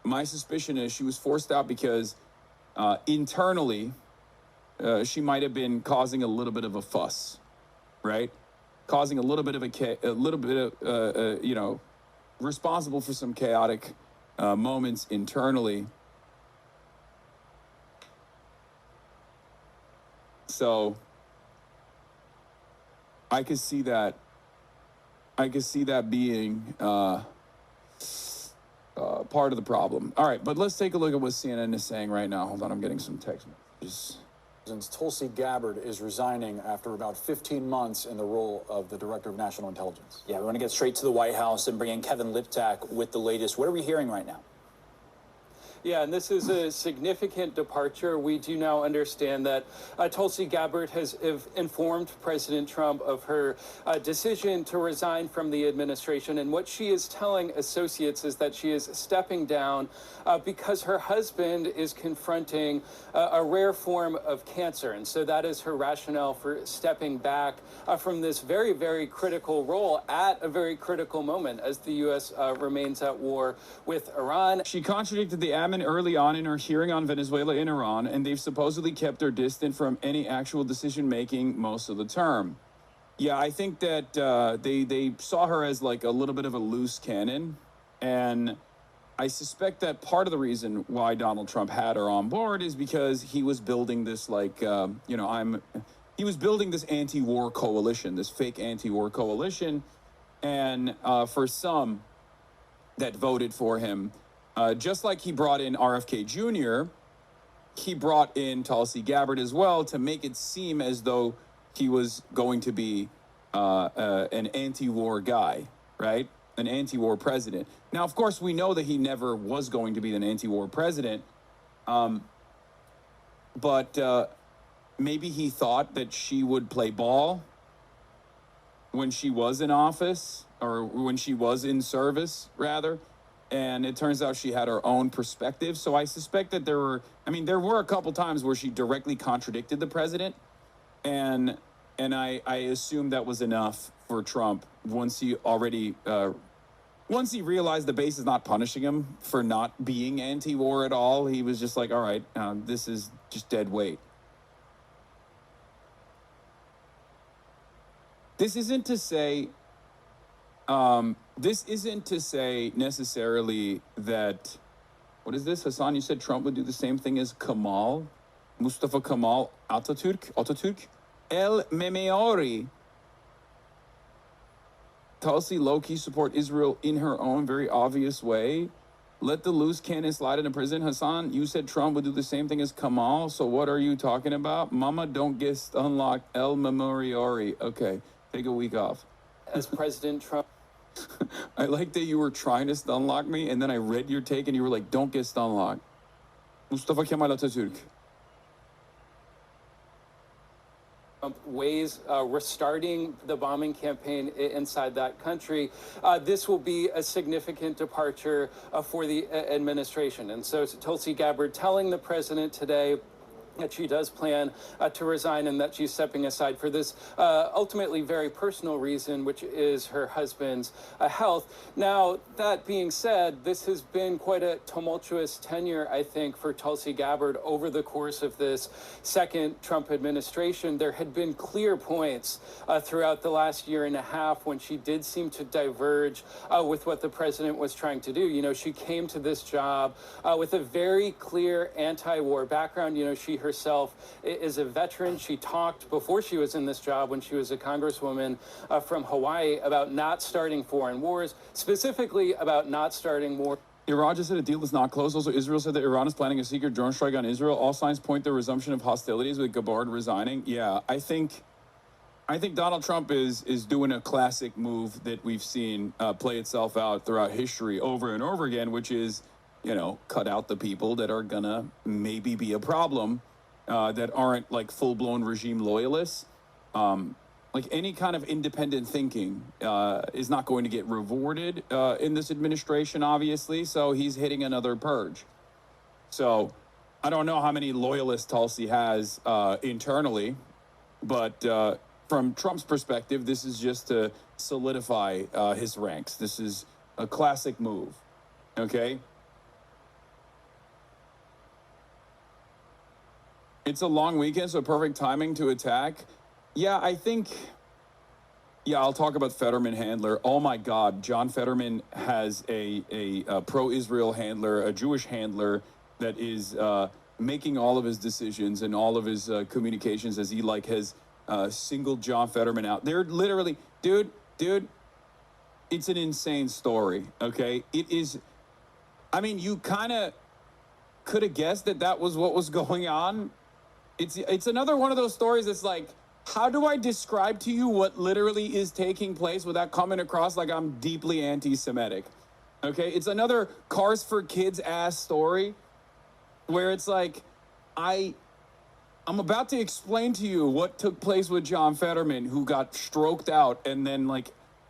my suspicion is she was forced out because internally she might have been causing a little bit of a fuss, right? Causing a little bit of responsible for some chaotic moments internally. So I could see that being part of the problem. All right, but let's take a look at what CNN is saying right now. Hold on, I'm getting some text messages. Since Tulsi Gabbard is resigning after about 15 months in the role of the Director of National Intelligence. Yeah, we want to get straight to the White House and bring in Kevin Liptak with the latest. What are we hearing right now? Yeah, and this is a significant departure. We do now understand that Tulsi Gabbard has informed President Trump of her decision to resign from the administration. And what she is telling associates is that she is stepping down because her husband is confronting a rare form of cancer. And so that is her rationale for stepping back from this very, very critical role at a very critical moment as the U.S. Remains at war with Iran. She contradicted the admin early on in her hearing on Venezuela and Iran, and they've supposedly kept her distant from any actual decision-making most of the term. Yeah, I think that they saw her as like a little bit of a loose cannon, and I suspect that part of the reason why Donald Trump had her on board is because he was building this he was building this anti-war coalition, this fake anti-war coalition, and for some that voted for him, just like he brought in RFK Jr., he brought in Tulsi Gabbard as well to make it seem as though he was going to be an anti-war guy, right? An anti-war president. Now, of course, we know that he never was going to be an anti-war president, but maybe he thought that she would play ball when she was in office, or when she was in service, rather. And it turns out she had her own perspective. So I suspect that there were a couple times where she directly contradicted the president. And I assume that was enough for Trump once he realized the base is not punishing him for not being anti-war at all. He was just like, all right, this is just dead weight. This isn't to say necessarily that, what is this, Hasan? You said Trump would do the same thing as Mustafa Kemal Atatürk? El Memeori. Tulsi low-key support Israel in her own very obvious way. Let the loose cannon slide into prison. Hasan, you said Trump would do the same thing as Kemal, so what are you talking about? Mama, don't get unlocked. El Memeori. Okay, take a week off. As President Trump. I like that you were trying to stunlock me, and then I read your take, and you were like, don't get stunlocked. Mustafa Kemal Atatürk. Ways restarting the bombing campaign inside that country. This will be a significant departure for the administration. And so Tulsi Gabbard telling the president today that she does plan to resign and that she's stepping aside for this ultimately very personal reason, which is her husband's health. Now, that being said, this has been quite a tumultuous tenure, I think, for Tulsi Gabbard over the course of this second Trump administration. There had been clear points throughout the last year and a half when she did seem to diverge with what the president was trying to do. You know, she came to this job with a very clear anti-war background. You know, she herself is a veteran. She talked before she was in this job when she was a congresswoman from Hawaii about not starting foreign wars, specifically about not starting war. Iran just said a deal is not closed. Also, Israel said that Iran is planning a secret drone strike on Israel. All signs point to resumption of hostilities with Gabbard resigning. Yeah, I think Donald Trump is doing a classic move that we've seen play itself out throughout history over and over again, which is, you know, cut out the people that are gonna maybe be a problem, that aren't like full-blown regime loyalists. Like any kind of independent thinking is not going to get rewarded in this administration, obviously. So he's hitting another purge. So I don't know how many loyalists Tulsi has internally, but from Trump's perspective, this is just to solidify his ranks. This is a classic move, okay? It's a long weekend, so perfect timing to attack. Yeah, I think, yeah, I'll talk about Fetterman handler. Oh my God, John Fetterman has a pro-Israel handler, a Jewish handler that is making all of his decisions and all of his communications as he like has singled John Fetterman out. They're literally, dude, it's an insane story, okay? It is, I mean, you kind of could have guessed that that was what was going on. It's another one of those stories that's like, how do I describe to you what literally is taking place without coming across like I'm deeply anti-Semitic? Okay, it's another Cars for Kids ass story where it's like, I'm about to explain to you what took place with John Fetterman, who got stroked out and then like,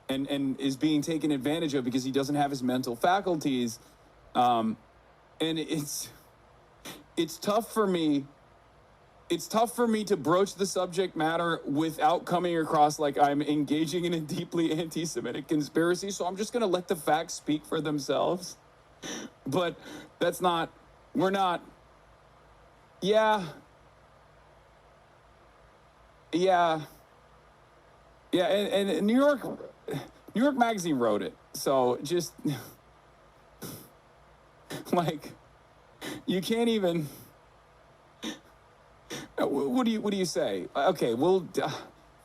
and is being taken advantage of because he doesn't have his mental faculties. And it's tough for me. It's tough for me to broach the subject matter without coming across like I'm engaging in a deeply anti-Semitic conspiracy. So I'm just going to let the facts speak for themselves. But that's not, we're not, yeah. And New York Magazine wrote it. So just like, you can't even, what do you say? Okay, well,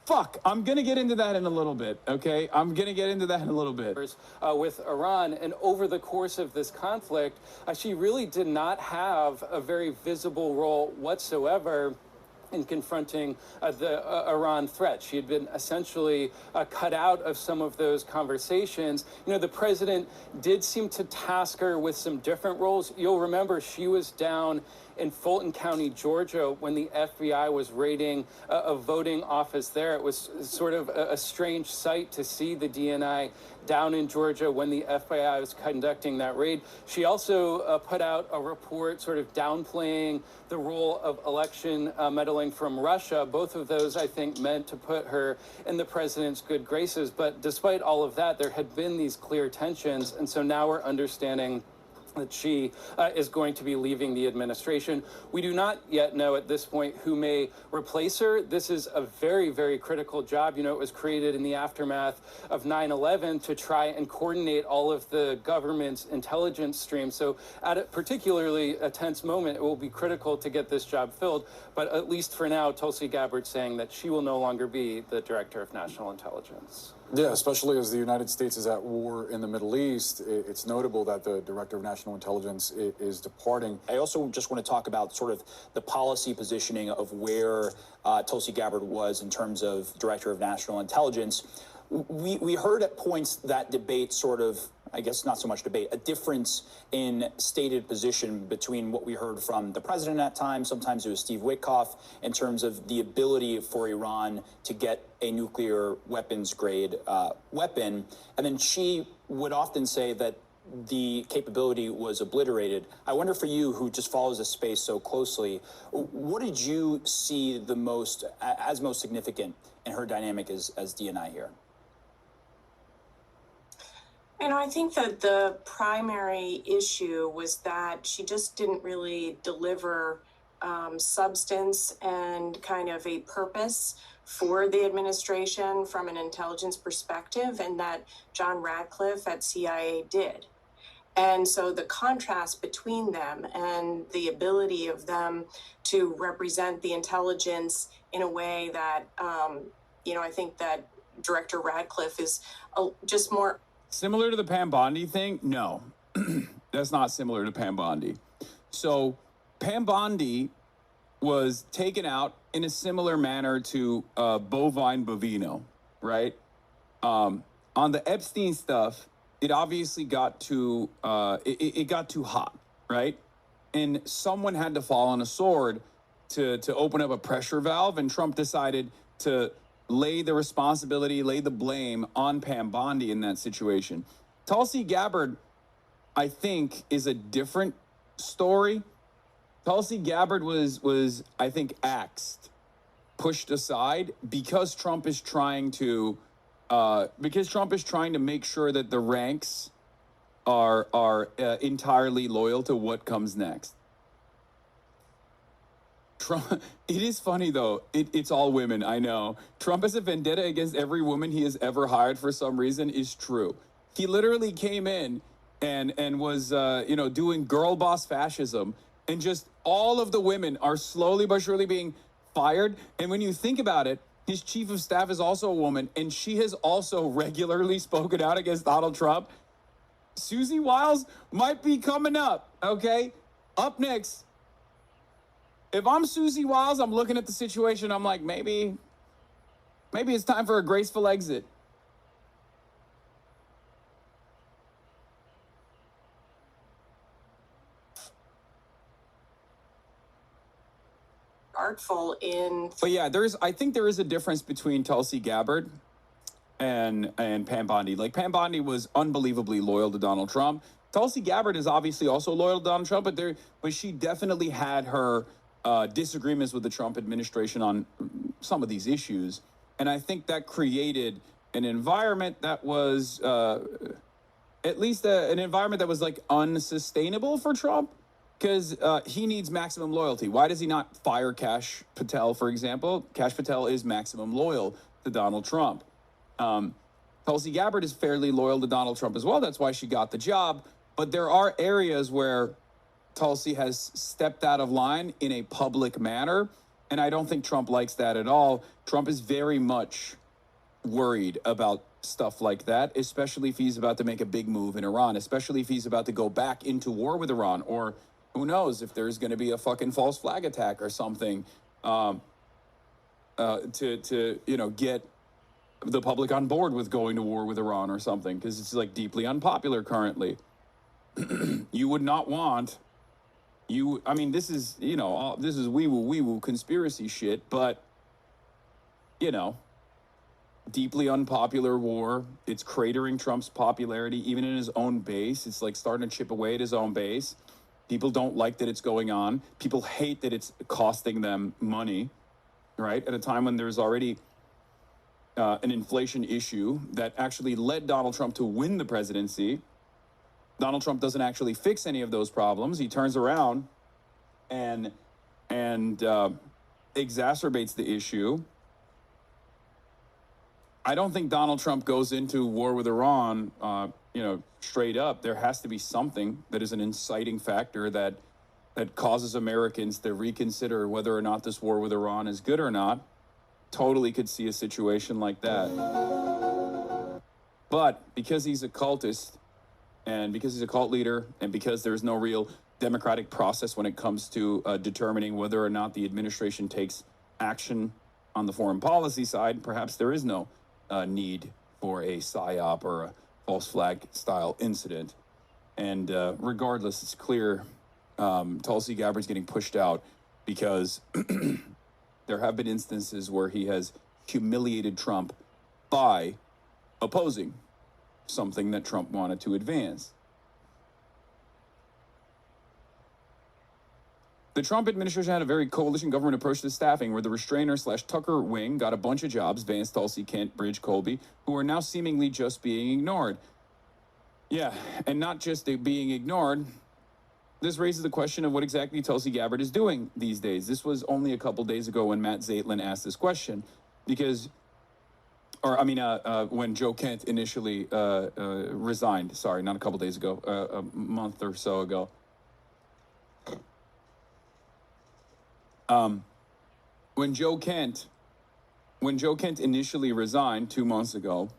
fuck, I'm going to get into that in a little bit, okay? I'm going to get into that in a little bit. With Iran, and over the course of this conflict, she really did not have a very visible role whatsoever in confronting the Iran threat. She had been essentially cut out of some of those conversations. You know, the president did seem to task her with some different roles. You'll remember she was down in Fulton County, Georgia, when the FBI was raiding a voting office there. It was sort of a strange sight to see the DNI down in Georgia when the FBI was conducting that raid. She also put out a report sort of downplaying the role of election meddling from Russia. Both of those, I think, meant to put her in the president's good graces. But despite all of that, there had been these clear tensions. And so now we're understanding that she is going to be leaving the administration. We do not yet know at this point who may replace her. This is a very, very critical job. You know, it was created in the aftermath of 9/11 to try and coordinate all of the government's intelligence streams. So at a particularly a tense moment, it will be critical to get this job filled. But at least for now, Tulsi Gabbard saying that she will no longer be the director of national intelligence. Yeah, especially as the United States is at war in the Middle East, it's notable that the Director of National Intelligence is departing. I also just want to talk about sort of the policy positioning of where Tulsi Gabbard was in terms of Director of National Intelligence. We heard at points that debate sort of, I guess not so much debate, a difference in stated position between what we heard from the president at times, sometimes it was Steve Witkoff, in terms of the ability for Iran to get a nuclear weapons grade weapon. And then she would often say that the capability was obliterated. I wonder for you, who just follows this space so closely, what did you see the most, as most significant in her dynamic as DNI here? You know, I think that the primary issue was that she just didn't really deliver substance and kind of a purpose for the administration from an intelligence perspective, and that John Radcliffe at CIA did. And so the contrast between them and the ability of them to represent the intelligence in a way that, you know, I think that Director Radcliffe is just more... Similar to the Pam Bondi thing? No, that's not similar to Pam Bondi. So Pam Bondi was taken out in a similar manner to bovine bovino, right? On the Epstein stuff, it obviously got too, it got too hot, right? And someone had to fall on a sword to open up a pressure valve, and Trump decided to lay the responsibility, lay the blame on Pam Bondi in that situation. Tulsi Gabbard, I think, is a different story. Tulsi Gabbard was I think, axed, pushed aside because Trump is trying to make sure that the ranks are entirely loyal to what comes next. Trump, it is funny though, it's all women, I know. Trump has a vendetta against every woman he has ever hired for some reason is true. He literally came in and was, doing girl boss fascism, and just all of the women are slowly but surely being fired. And when you think about it, his chief of staff is also a woman, and she has also regularly spoken out against Donald Trump. Susie Wiles might be coming up, okay? Up next. If I'm Susie Wiles, I'm looking at the situation, I'm like, maybe it's time for a graceful exit. Artful in... But yeah, I think there is a difference between Tulsi Gabbard and Pam Bondi. Like, Pam Bondi was unbelievably loyal to Donald Trump. Tulsi Gabbard is obviously also loyal to Donald Trump, but she definitely had her disagreements with the Trump administration on some of these issues. And I think that created an environment that was at least an environment that was like unsustainable for Trump, because he needs maximum loyalty. Why does he not fire Kash Patel, for example? Kash Patel is maximum loyal to Donald Trump. Tulsi Gabbard is fairly loyal to Donald Trump as well. That's why she got the job. But there are areas where Tulsi has stepped out of line in a public manner, and I don't think Trump likes that at all. Trump is very much worried about stuff like that, especially if he's about to make a big move in Iran, especially if he's about to go back into war with Iran, or who knows if there's going to be a fucking false flag attack or something. to get the public on board with going to war with Iran or something, because it's like deeply unpopular currently. You would not want I mean, this is this is wee woo conspiracy shit, but deeply unpopular war. It's cratering Trump's popularity, even in his own base. It's like starting to chip away at his own base. People don't like that it's going on. People hate that it's costing them money, right? At a time when there's already an inflation issue that actually led Donald Trump to win the presidency. Donald Trump doesn't actually fix any of those problems. He turns around and exacerbates the issue. I don't think Donald Trump goes into war with Iran, straight up. There has to be something that is an inciting factor that causes Americans to reconsider whether or not this war with Iran is good or not. Totally could see a situation like that. But because he's a cultist, and because he's a cult leader, and because there's no real democratic process when it comes to determining whether or not the administration takes action on the foreign policy side, perhaps there is no need for a PSYOP or a false flag style incident. And regardless, it's clear Tulsi Gabbard's getting pushed out because there have been instances where he has humiliated Trump by opposing something that Trump wanted to advance. The Trump administration had a very coalition government approach to staffing, where the restrainer/Tucker wing got a bunch of jobs, Vance, Tulsi, Kent, Bridge, Colby, who are now seemingly just being ignored. Yeah, and not just being ignored. This raises the question of what exactly Tulsi Gabbard is doing these days. This was only a couple days ago when Matt Zaitlin asked this question, when Joe Kent initially resigned. Sorry, not a couple days ago, a month or so ago. When Joe Kent initially resigned 2 months ago,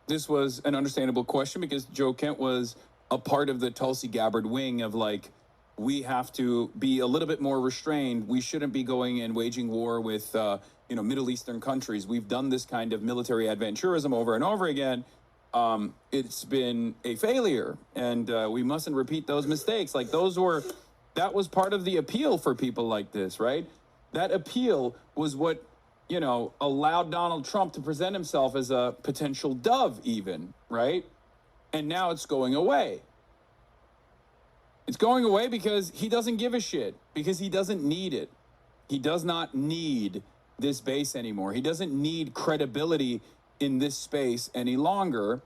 this was an understandable question because Joe Kent was a part of the Tulsi Gabbard wing of like, we have to be a little bit more restrained. We shouldn't be going and waging war with, Middle Eastern countries. We've done this kind of military adventurism over and over again. It's been a failure, and we mustn't repeat those mistakes. Like that was part of the appeal for people like this, right? That appeal was what, allowed Donald Trump to present himself as a potential dove even, right? And now it's going away. It's going away because he doesn't give a shit, because he doesn't need it. He does not need this base anymore. He doesn't need credibility in this space any longer.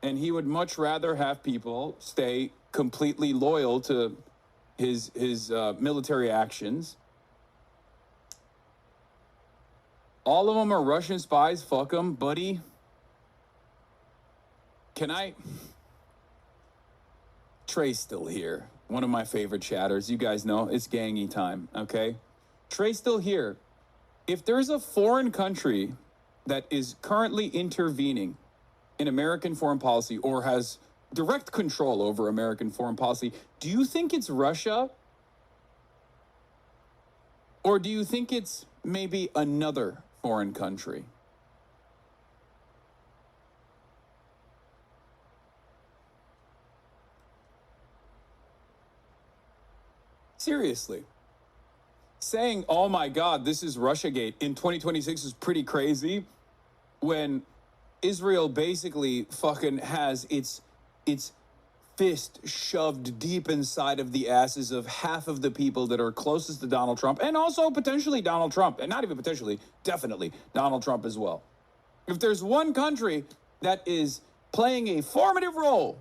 And he would much rather have people stay completely loyal to his military actions. All of them are Russian spies. Fuck them, buddy. Trey's still here. One of my favorite chatters. You guys know it's gangy time, okay? Trey's still here. If there's a foreign country that is currently intervening in American foreign policy or has direct control over American foreign policy, do you think it's Russia? Or do you think it's maybe another foreign country? Seriously. Saying, oh my God, this is Russiagate in 2026 is pretty crazy when Israel basically fucking has its fist shoved deep inside of the asses of half of the people that are closest to Donald Trump, and also potentially Donald Trump, and not even potentially, definitely Donald Trump as well. If there's one country that is playing a formative role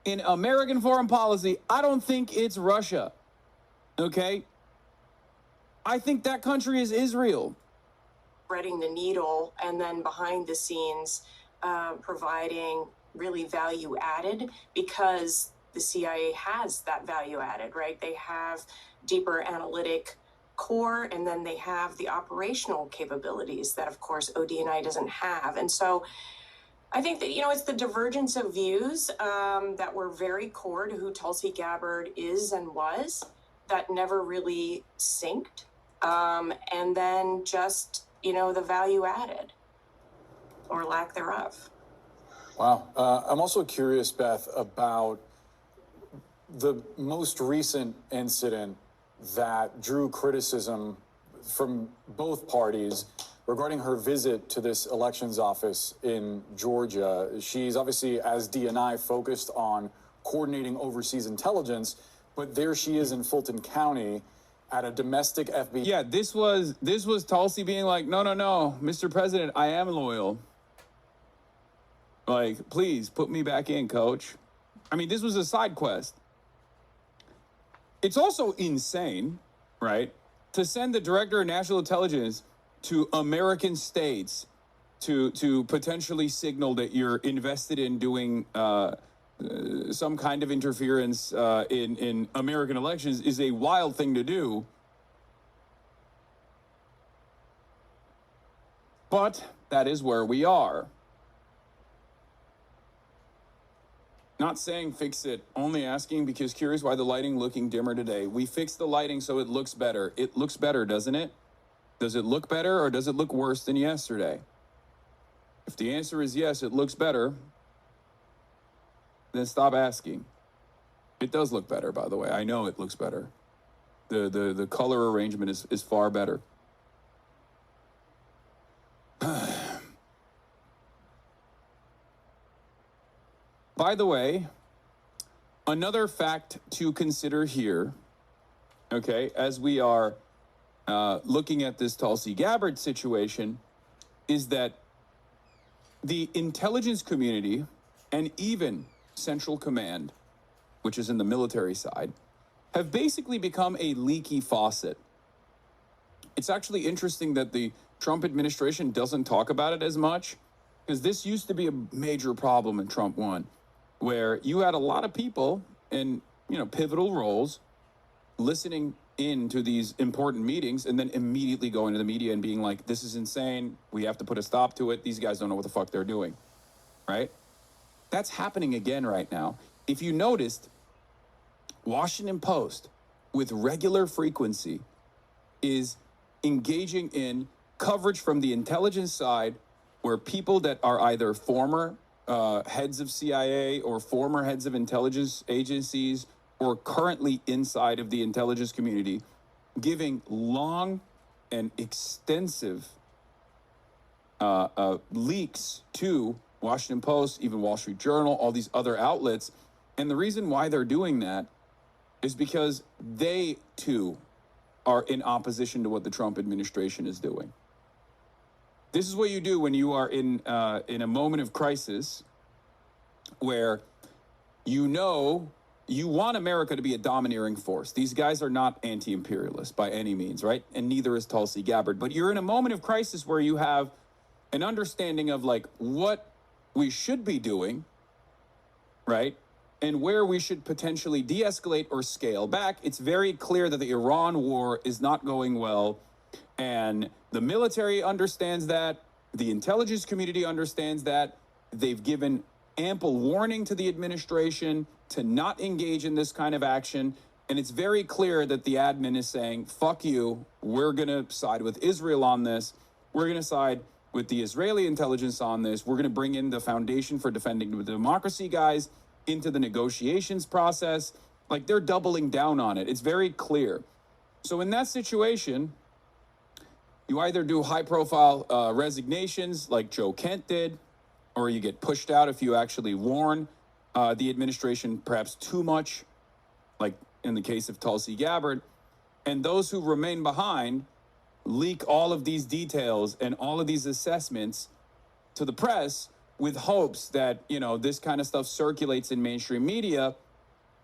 in American foreign policy, I don't think it's Russia. Okay? I think that country is Israel. Threading the needle, and then behind the scenes providing really value added, because the CIA has that value added, right? They have deeper analytic core, and then they have the operational capabilities that, of course, ODNI doesn't have. And so I think that, it's the divergence of views that were very core to who Tulsi Gabbard is and was, that never really synced. And then just, the value added or lack thereof. Wow. I'm also curious, Beth, about the most recent incident that drew criticism from both parties regarding her visit to this elections office in Georgia. She's obviously, as DNI, focused on coordinating overseas intelligence, but there she is in Fulton County at a domestic FBI. Yeah, this was Tulsi being like, no, Mr. President, I am loyal. Like, please put me back in, coach. I mean, this was a side quest. It's also insane, right, to send the director of national intelligence to American states to potentially signal that you're invested in doing some kind of interference in American elections is a wild thing to do. But that is where we are. Not saying fix it, only asking because curious why the lighting looking dimmer today. We fixed the lighting so it looks better. It looks better, doesn't it? Does it look better or does it look worse than yesterday? If the answer is yes, it looks better, then stop asking. It does look better, by the way. I know it looks better. The color arrangement is far better. By the way, another fact to consider here, okay, as we are looking at this Tulsi Gabbard situation, is that the intelligence community and even Central Command, which is in the military side, have basically become a leaky faucet. It's actually interesting that the Trump administration doesn't talk about it as much, because this used to be a major problem in Trump 1, where you had a lot of people in, pivotal roles listening in to these important meetings and then immediately going to the media and being like, this is insane. We have to put a stop to it. These guys don't know what the fuck they're doing, right? That's happening again right now. If you noticed, Washington Post, with regular frequency, is engaging in coverage from the intelligence side where people that are either former heads of CIA or former heads of intelligence agencies or currently inside of the intelligence community, giving long and extensive leaks to Washington Post, even Wall Street Journal, all these other outlets. And the reason why they're doing that is because they, too, are in opposition to what the Trump administration is doing. This is what you do when you are in a moment of crisis where you want America to be a domineering force. These guys are not anti-imperialists by any means, right? And neither is Tulsi Gabbard. But you're in a moment of crisis where you have an understanding of like what we should be doing, right? And where we should potentially de-escalate or scale back. It's very clear that the Iran war is not going well. And the military understands that. The intelligence community understands that. They've given ample warning to the administration to not engage in this kind of action. And it's very clear that the admin is saying, fuck you, we're going to side with Israel on this. We're going to side with the Israeli intelligence on this. We're going to bring in the Foundation for Defending the Democracy guys into the negotiations process. Like, they're doubling down on it. It's very clear. So in that situation, you either do high-profile resignations like Joe Kent did, or you get pushed out if you actually warn the administration perhaps too much, like in the case of Tulsi Gabbard. And those who remain behind leak all of these details and all of these assessments to the press with hopes that, this kind of stuff circulates in mainstream media.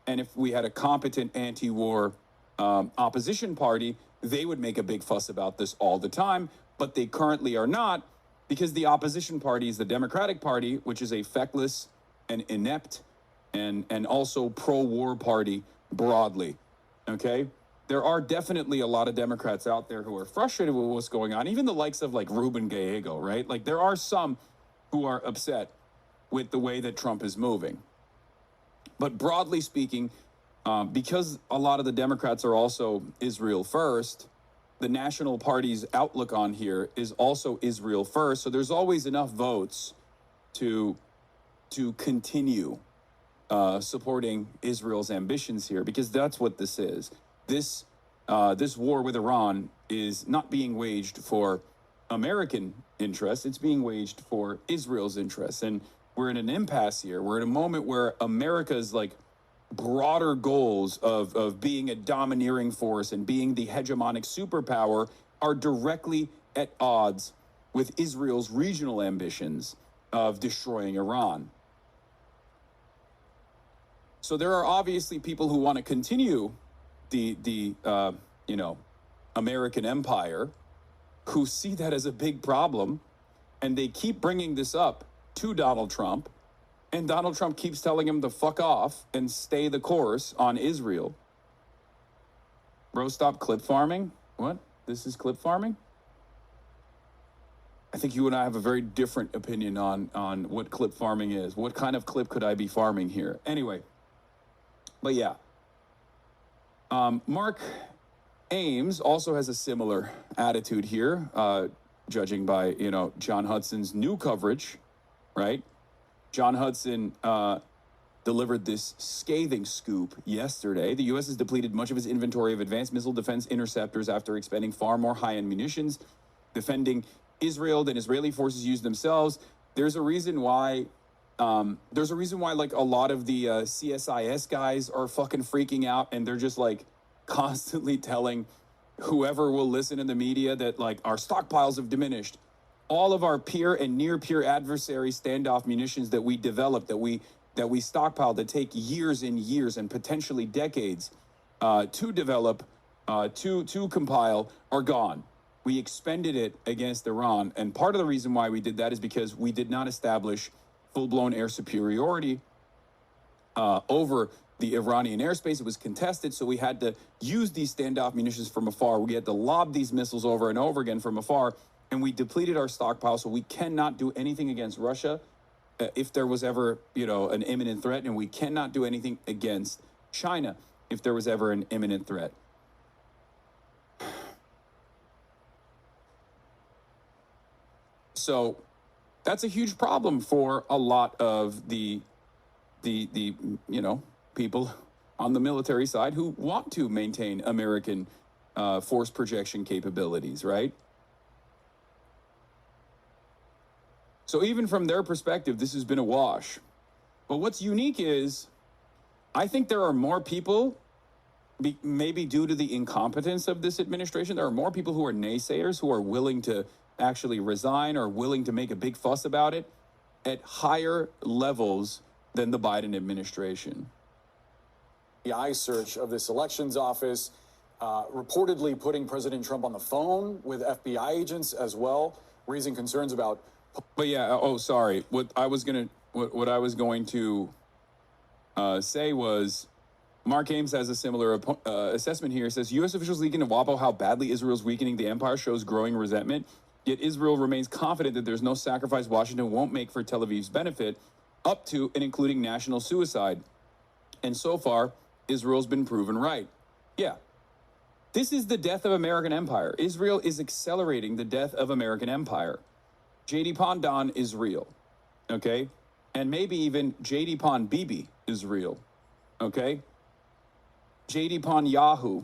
And if we had a competent anti-war opposition party, they would make a big fuss about this all the time, but they currently are not, because the opposition party is the Democratic Party, which is a feckless and inept and also pro-war party broadly, okay? There are definitely a lot of Democrats out there who are frustrated with what's going on, even the likes of like Ruben Gallego, right? Like, there are some who are upset with the way that Trump is moving. But broadly speaking, because a lot of the Democrats are also Israel first, the National Party's outlook on here is also Israel first. So there's always enough votes to continue supporting Israel's ambitions here, because that's what this is. This war with Iran is not being waged for American interests. It's being waged for Israel's interests. And we're in an impasse here. We're in a moment where America's like broader goals of being a domineering force and being the hegemonic superpower are directly at odds with Israel's regional ambitions of destroying Iran. So there are obviously people who want to continue the American empire, who see that as a big problem, and they keep bringing this up to Donald Trump, and Donald Trump keeps telling him to fuck off and stay the course on Israel. Bro, stop clip farming? What? This is clip farming? I think you and I have a very different opinion on what clip farming is. What kind of clip could I be farming here? Anyway, but yeah. Mark Ames also has a similar attitude here, judging by, John Hudson's new coverage, right? John Hudson delivered this scathing scoop yesterday. The U.S. has depleted much of its inventory of advanced missile defense interceptors after expending far more high-end munitions defending Israel than Israeli forces use themselves. There's a reason why like a lot of the CSIS guys are fucking freaking out, and they're just like constantly telling whoever will listen in the media that like our stockpiles have diminished. All of our peer and near peer adversary standoff munitions that we developed, that we stockpiled, that take years and years and potentially decades to develop, to compile, are gone. We expended it against Iran, and part of the reason why we did that is because we did not establish full-blown air superiority over the Iranian airspace. It was contested, so we had to use these standoff munitions from afar. We had to lob these missiles over and over again from afar, and we depleted our stockpile, so we cannot do anything against Russia if there was ever, an imminent threat, and we cannot do anything against China if there was ever an imminent threat. So that's a huge problem for a lot of the people on the military side who want to maintain American force projection capabilities, right? So even from their perspective, this has been a wash. But what's unique is, I think there are more people, maybe due to the incompetence of this administration, there are more people who are naysayers, who are willing to actually resign or willing to make a big fuss about it at higher levels than the Biden administration. The eye search of this elections office, reportedly putting President Trump on the phone with FBI agents as well, raising concerns about. But yeah, sorry. What I was going to say was, Mark Ames has a similar assessment here. It says, U.S. officials leak into WAPO how badly Israel's weakening the empire shows growing resentment. Yet Israel remains confident that there's no sacrifice Washington won't make for Tel Aviv's benefit, up to and including national suicide. And so far, Israel's been proven right. Yeah. This is the death of American empire. Israel is accelerating the death of American empire. J.D. Pondan is real, okay? And maybe even J.D. Pon Bibi is real, okay? J.D. Pon Yahoo,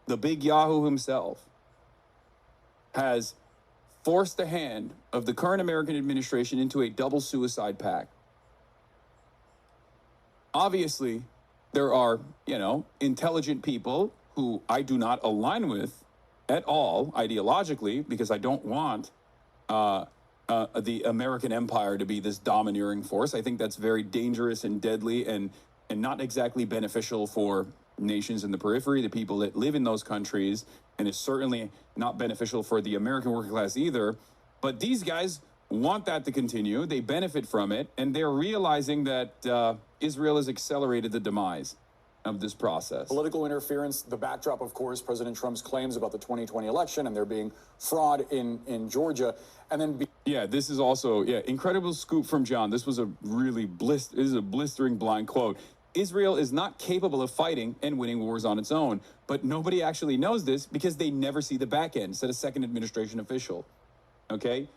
the big Yahoo himself, has forced the hand of the current American administration into a double suicide pact. Obviously, there are, intelligent people who I do not align with at all ideologically, because I don't want the American empire to be this domineering force. I think that's very dangerous and deadly and not exactly beneficial for nations in the periphery, the people that live in those countries, and it's certainly not beneficial for the American working class either. But these guys want that to continue. They benefit from it, and they're realizing that Israel has accelerated the demise of this process. Political interference, the backdrop, of course, President Trump's claims about the 2020 election and there being fraud in Georgia. And then this is also incredible scoop from John. This was a really blistering blind quote. Israel is not capable of fighting and winning wars on its own. But nobody actually knows this because they never see the back end, said a second administration official. Okay?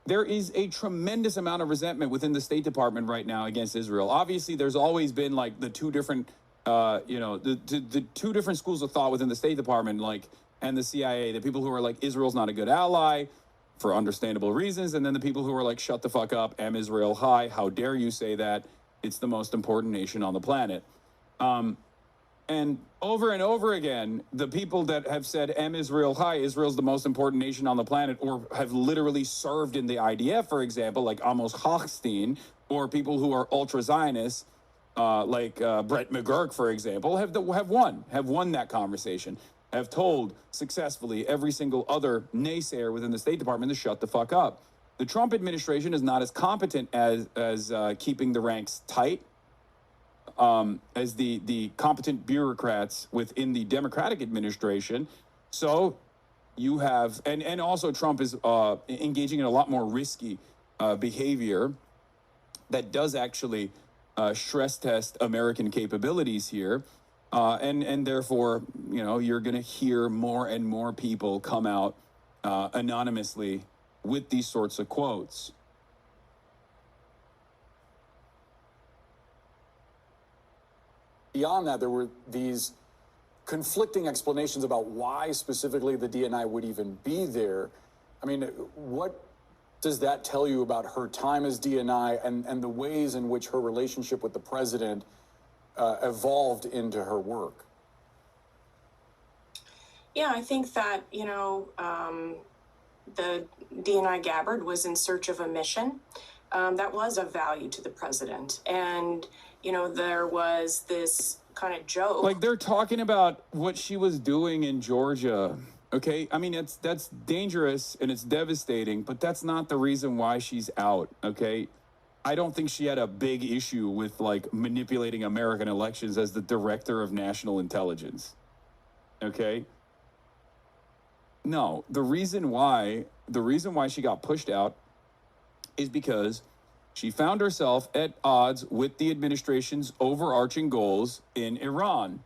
There is a tremendous amount of resentment within the State Department right now against Israel. Obviously, there's always been like the two different, the two different schools of thought within the State Department, like, and the CIA. The people who are like, Israel's not a good ally for understandable reasons. And then the people who are like, shut the fuck up, am Israel high? How dare you say that? It's the most important nation on the planet. And over again, the people that have said, am Israel high, Israel's the most important nation on the planet, or have literally served in the IDF, for example, like Amos Hochstein, or people who are ultra-Zionists, like Brett McGurk, for example, have won that conversation, have told successfully every single other naysayer within the State Department to shut the fuck up. The Trump administration is not as competent as keeping the ranks tight, as the competent bureaucrats within the Democratic administration. So you have, and also Trump is engaging in a lot more risky behavior that does actually stress test American capabilities here. And therefore, you know, you're going to hear more and more people come out anonymously with these sorts of quotes. Beyond that, there were these conflicting explanations about why specifically the DNI would even be there. I mean, what does that tell you about her time as DNI and the ways in which her relationship with the president evolved into her work? Yeah, I think that, you know, the DNI Gabbard was in search of a mission that was of value to the president. And, you know, there was this kind of joke. Like, they're talking about what she was doing in Georgia. Okay, I mean, that's dangerous and it's devastating, but that's not the reason why she's out. Okay, I don't think she had a big issue with like manipulating American elections as the director of national intelligence. Okay, no, the reason why she got pushed out is because she found herself at odds with the administration's overarching goals in Iran.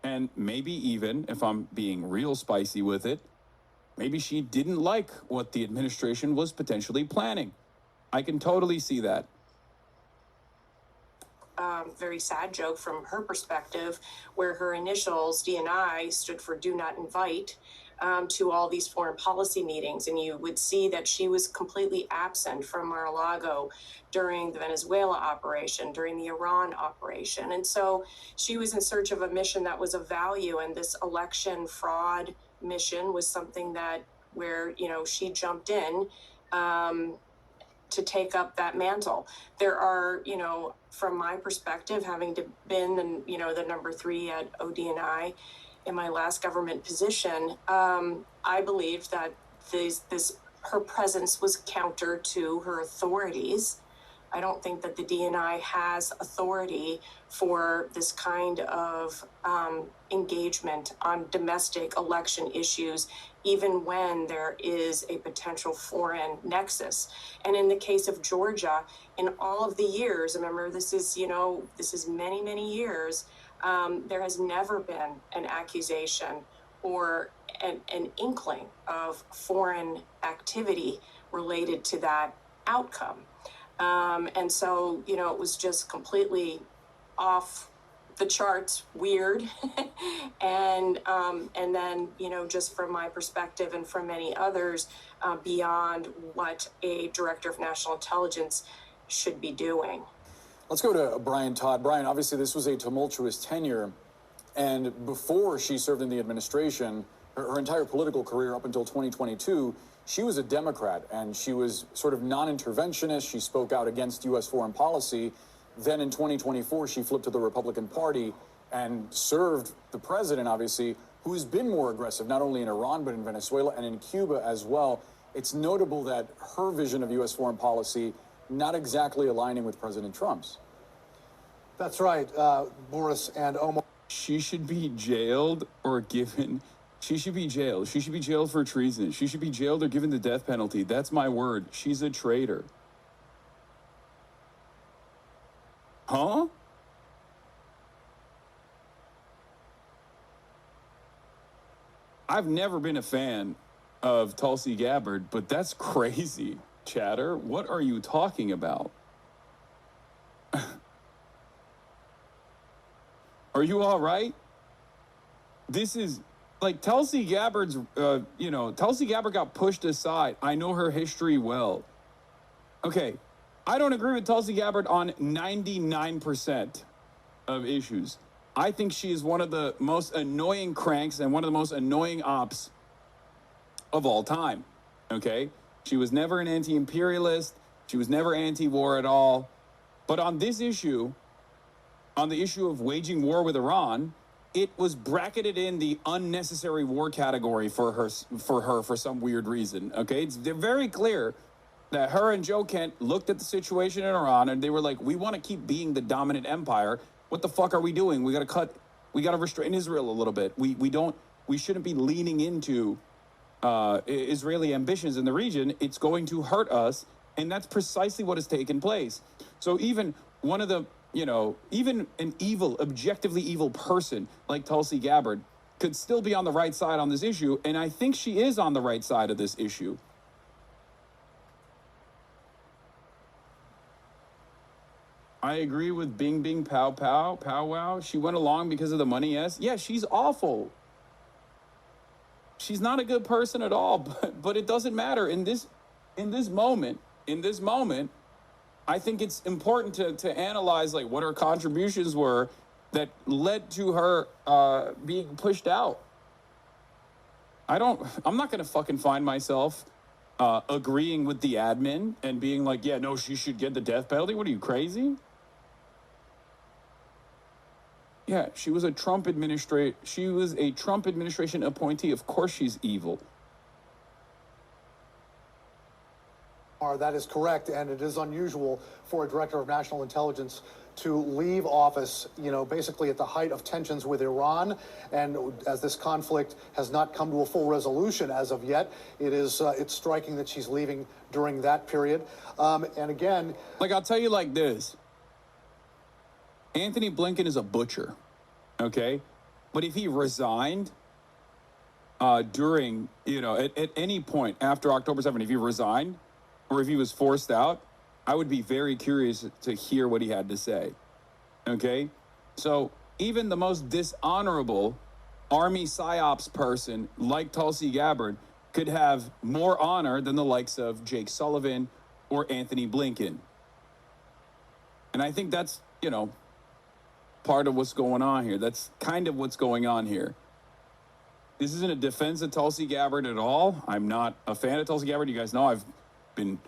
And maybe even, if I'm being real spicy with it, maybe she didn't like what the administration was potentially planning. I can totally see that. Very sad joke from her perspective, where her initials, DNI, stood for Do Not Invite, to all these foreign policy meetings. And you would see that she was completely absent from Mar-a-Lago during the Venezuela operation, during the Iran operation. And so she was in search of a mission that was of value. And this election fraud mission was something that where, you know, she jumped in to take up that mantle. There are, you know, from my perspective, having been, you know, the number 3 at ODNI in my last government position, I believed that her presence was counter to her authorities. I don't think that the DNI has authority for this kind of engagement on domestic election issues, even when there is a potential foreign nexus. And in the case of Georgia, in all of the years, remember, this is many, many years, there has never been an accusation or an inkling of foreign activity related to that outcome. And so, you know, it was just completely off the charts, weird. and then, you know, just from my perspective and from many others, beyond what a director of national intelligence should be doing. Let's go to Brian Todd. Brian, obviously this was a tumultuous tenure, and before she served in the administration, her entire political career up until 2022, she was a Democrat, and she was sort of non-interventionist. She spoke out against U.S. foreign policy. Then in 2024, she flipped to the Republican Party and served the president, obviously, who's been more aggressive, not only in Iran, but in Venezuela and in Cuba as well. It's notable that her vision of U.S. foreign policy not exactly aligning with President Trump's. That's right, Boris and Omar. She should be jailed or given... She should be jailed. She should be jailed for treason. She should be jailed or given the death penalty. That's my word. She's a traitor. Huh? I've never been a fan of Tulsi Gabbard, but that's crazy, chatter. What are you talking about? Are you all right? This is like Tulsi Gabbard's, Tulsi Gabbard got pushed aside. I know her history well. Okay, I don't agree with Tulsi Gabbard on 99% of issues. I think she is one of the most annoying cranks and one of the most annoying ops of all time, okay? She was never an anti-imperialist. She was never anti-war at all. But on this issue, on the issue of waging war with Iran, it was bracketed in the unnecessary war category for her for some weird reason, okay? They're very clear that her and Joe Kent looked at the situation in Iran and they were like, we want to keep being the dominant empire. What the fuck are we doing? We got to restrain Israel a little bit. We shouldn't be leaning into Israeli ambitions in the region. It's going to hurt us. And that's precisely what has taken place. So even one of the, even an objectively evil person like Tulsi Gabbard could still be on the right side on this issue. And I think she is on the right side of this issue. I agree with Bing Bing Pow Pow, Pow Wow. She went along because of the money, yes. Yeah, she's awful. She's not a good person at all, but it doesn't matter. In this moment, I think it's important to analyze like what her contributions were that led to her being pushed out. I'm not gonna fucking find myself agreeing with the admin and being like, yeah, no, she should get the death penalty. What are you, crazy? Yeah, she was a Trump administration appointee. Of course she's evil. That is correct, and it is unusual for a director of national intelligence to leave office, basically at the height of tensions with Iran. And as this conflict has not come to a full resolution as of yet, it's striking that she's leaving during that period. And again, like, I'll tell you like this. Anthony Blinken is a butcher, okay? But if he resigned during, at any point after October 7th, if he resigned or if he was forced out, I would be very curious to hear what he had to say, okay? So even the most dishonorable Army PSYOPs person like Tulsi Gabbard could have more honor than the likes of Jake Sullivan or Anthony Blinken. And I think that's, part of what's going on here. That's kind of what's going on here. This isn't a defense of Tulsi Gabbard at all. I'm not a fan of Tulsi Gabbard. You guys know I've been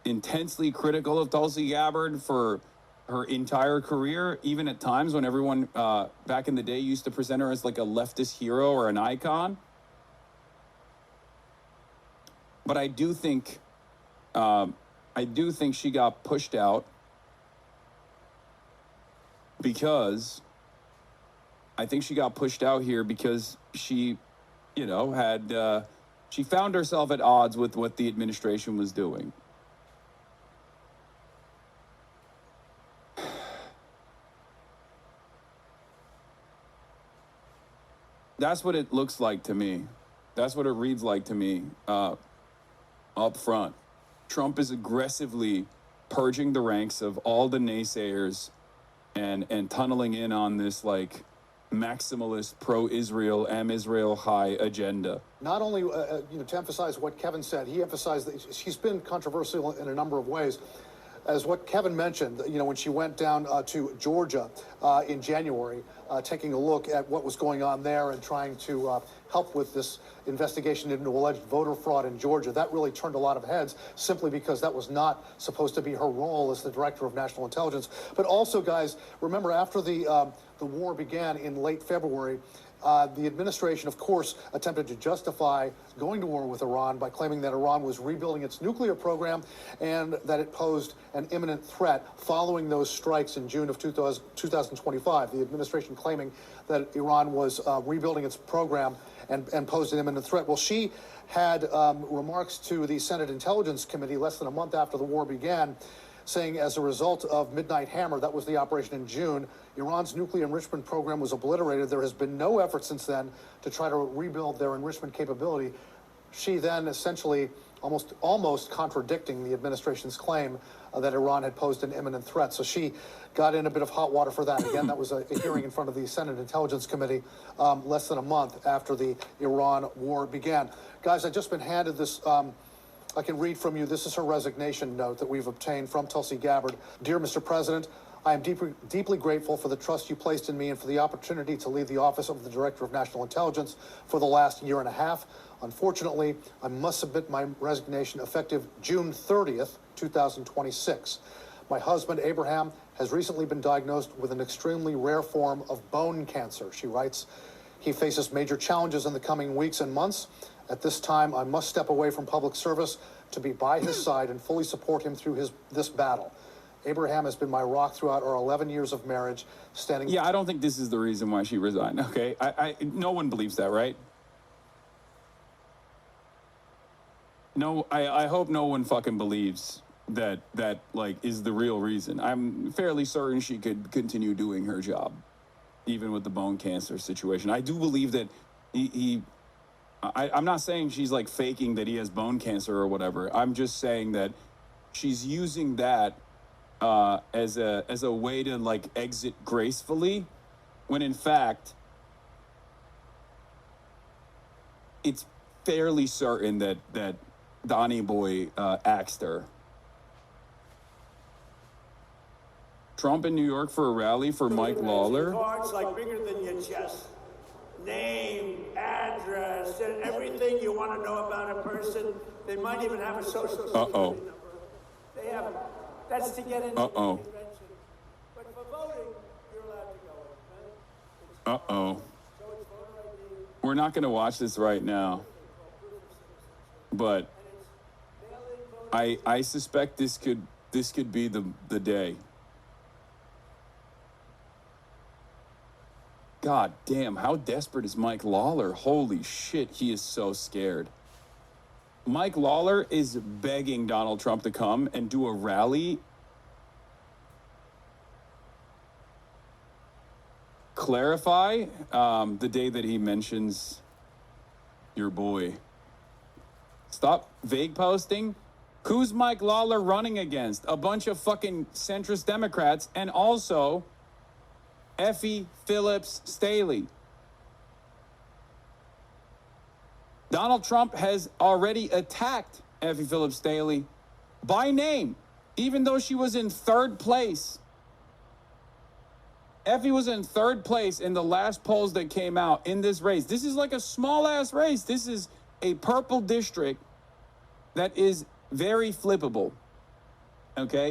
intensely critical of Tulsi Gabbard for her entire career, even at times when everyone back in the day used to present her as like a leftist hero or an icon. But I do think she got pushed out because she, she found herself at odds with what the administration was doing. That's what it looks like to me. That's what it reads like to me up front. Trump is aggressively purging the ranks of all the naysayers and tunneling in on this like maximalist pro-Israel, am-Israel high agenda. Not only, to emphasize what Kevin said, he emphasized that she's been controversial in a number of ways. As what Kevin mentioned, when she went down to Georgia in January, taking a look at what was going on there and trying to help with this investigation into alleged voter fraud in Georgia, that really turned a lot of heads simply because that was not supposed to be her role as the director of national intelligence. But also, guys, remember after the war began in late February, the administration, of course, attempted to justify going to war with Iran by claiming that Iran was rebuilding its nuclear program and that it posed an imminent threat following those strikes in June of 2025. The administration claiming that Iran was rebuilding its program and posed an imminent threat. Well, she had remarks to the Senate Intelligence Committee less than a month after the war began, saying as a result of Midnight Hammer, that was the operation in June, Iran's nuclear enrichment program was obliterated. There has been no effort since then to try to rebuild their enrichment capability. She then essentially almost contradicting the administration's claim that Iran had posed an imminent threat. So she got in a bit of hot water for that. Again, that was a hearing in front of the Senate Intelligence Committee less than a month after the Iran war began. Guys, I've just been handed this. I can read from you. This is her resignation note that we've obtained from Tulsi Gabbard. Dear Mr. President, I am deeply grateful for the trust you placed in me and for the opportunity to lead the office of the Director of National Intelligence for the last year and a half. Unfortunately, I must submit my resignation effective June 30th, 2026. My husband, Abraham, has recently been diagnosed with an extremely rare form of bone cancer, she writes. He faces major challenges in the coming weeks and months. At this time, I must step away from public service to be by his side and fully support him through this battle. Abraham has been my rock throughout our 11 years of marriage, standing... Yeah, I don't think this is the reason why she resigned, okay? No one believes that, right? No, I hope no one fucking believes that like is the real reason. I'm fairly certain she could continue doing her job, even with the bone cancer situation. I do believe that I'm not saying she's like faking that he has bone cancer or whatever. I'm just saying that she's using that as a way to like exit gracefully, when in fact it's fairly certain that Donnie Boy axed her. Trump in New York for a rally for Mike Lawler. Cards like bigger than your chest. Name, address, and everything you want to know about a person. They might even have a social security number. They have. That's to get into the convention. But for voting, you're allowed to go. We're not going to watch this right now, but I suspect this could be the day. God damn, how desperate is Mike Lawler? Holy shit, he is so scared. Mike Lawler is begging Donald Trump to come and do a rally. Clarify the day that he mentions your boy. Stop vague posting. Who's Mike Lawler running against? A bunch of fucking centrist Democrats and also Effie Phillips Staley. Donald Trump has already attacked Effie Phillips Staley by name, even though she was in third place. Effie was in third place in the last polls that came out in this race. This is like a small-ass race. This is a purple district that is very flippable, okay?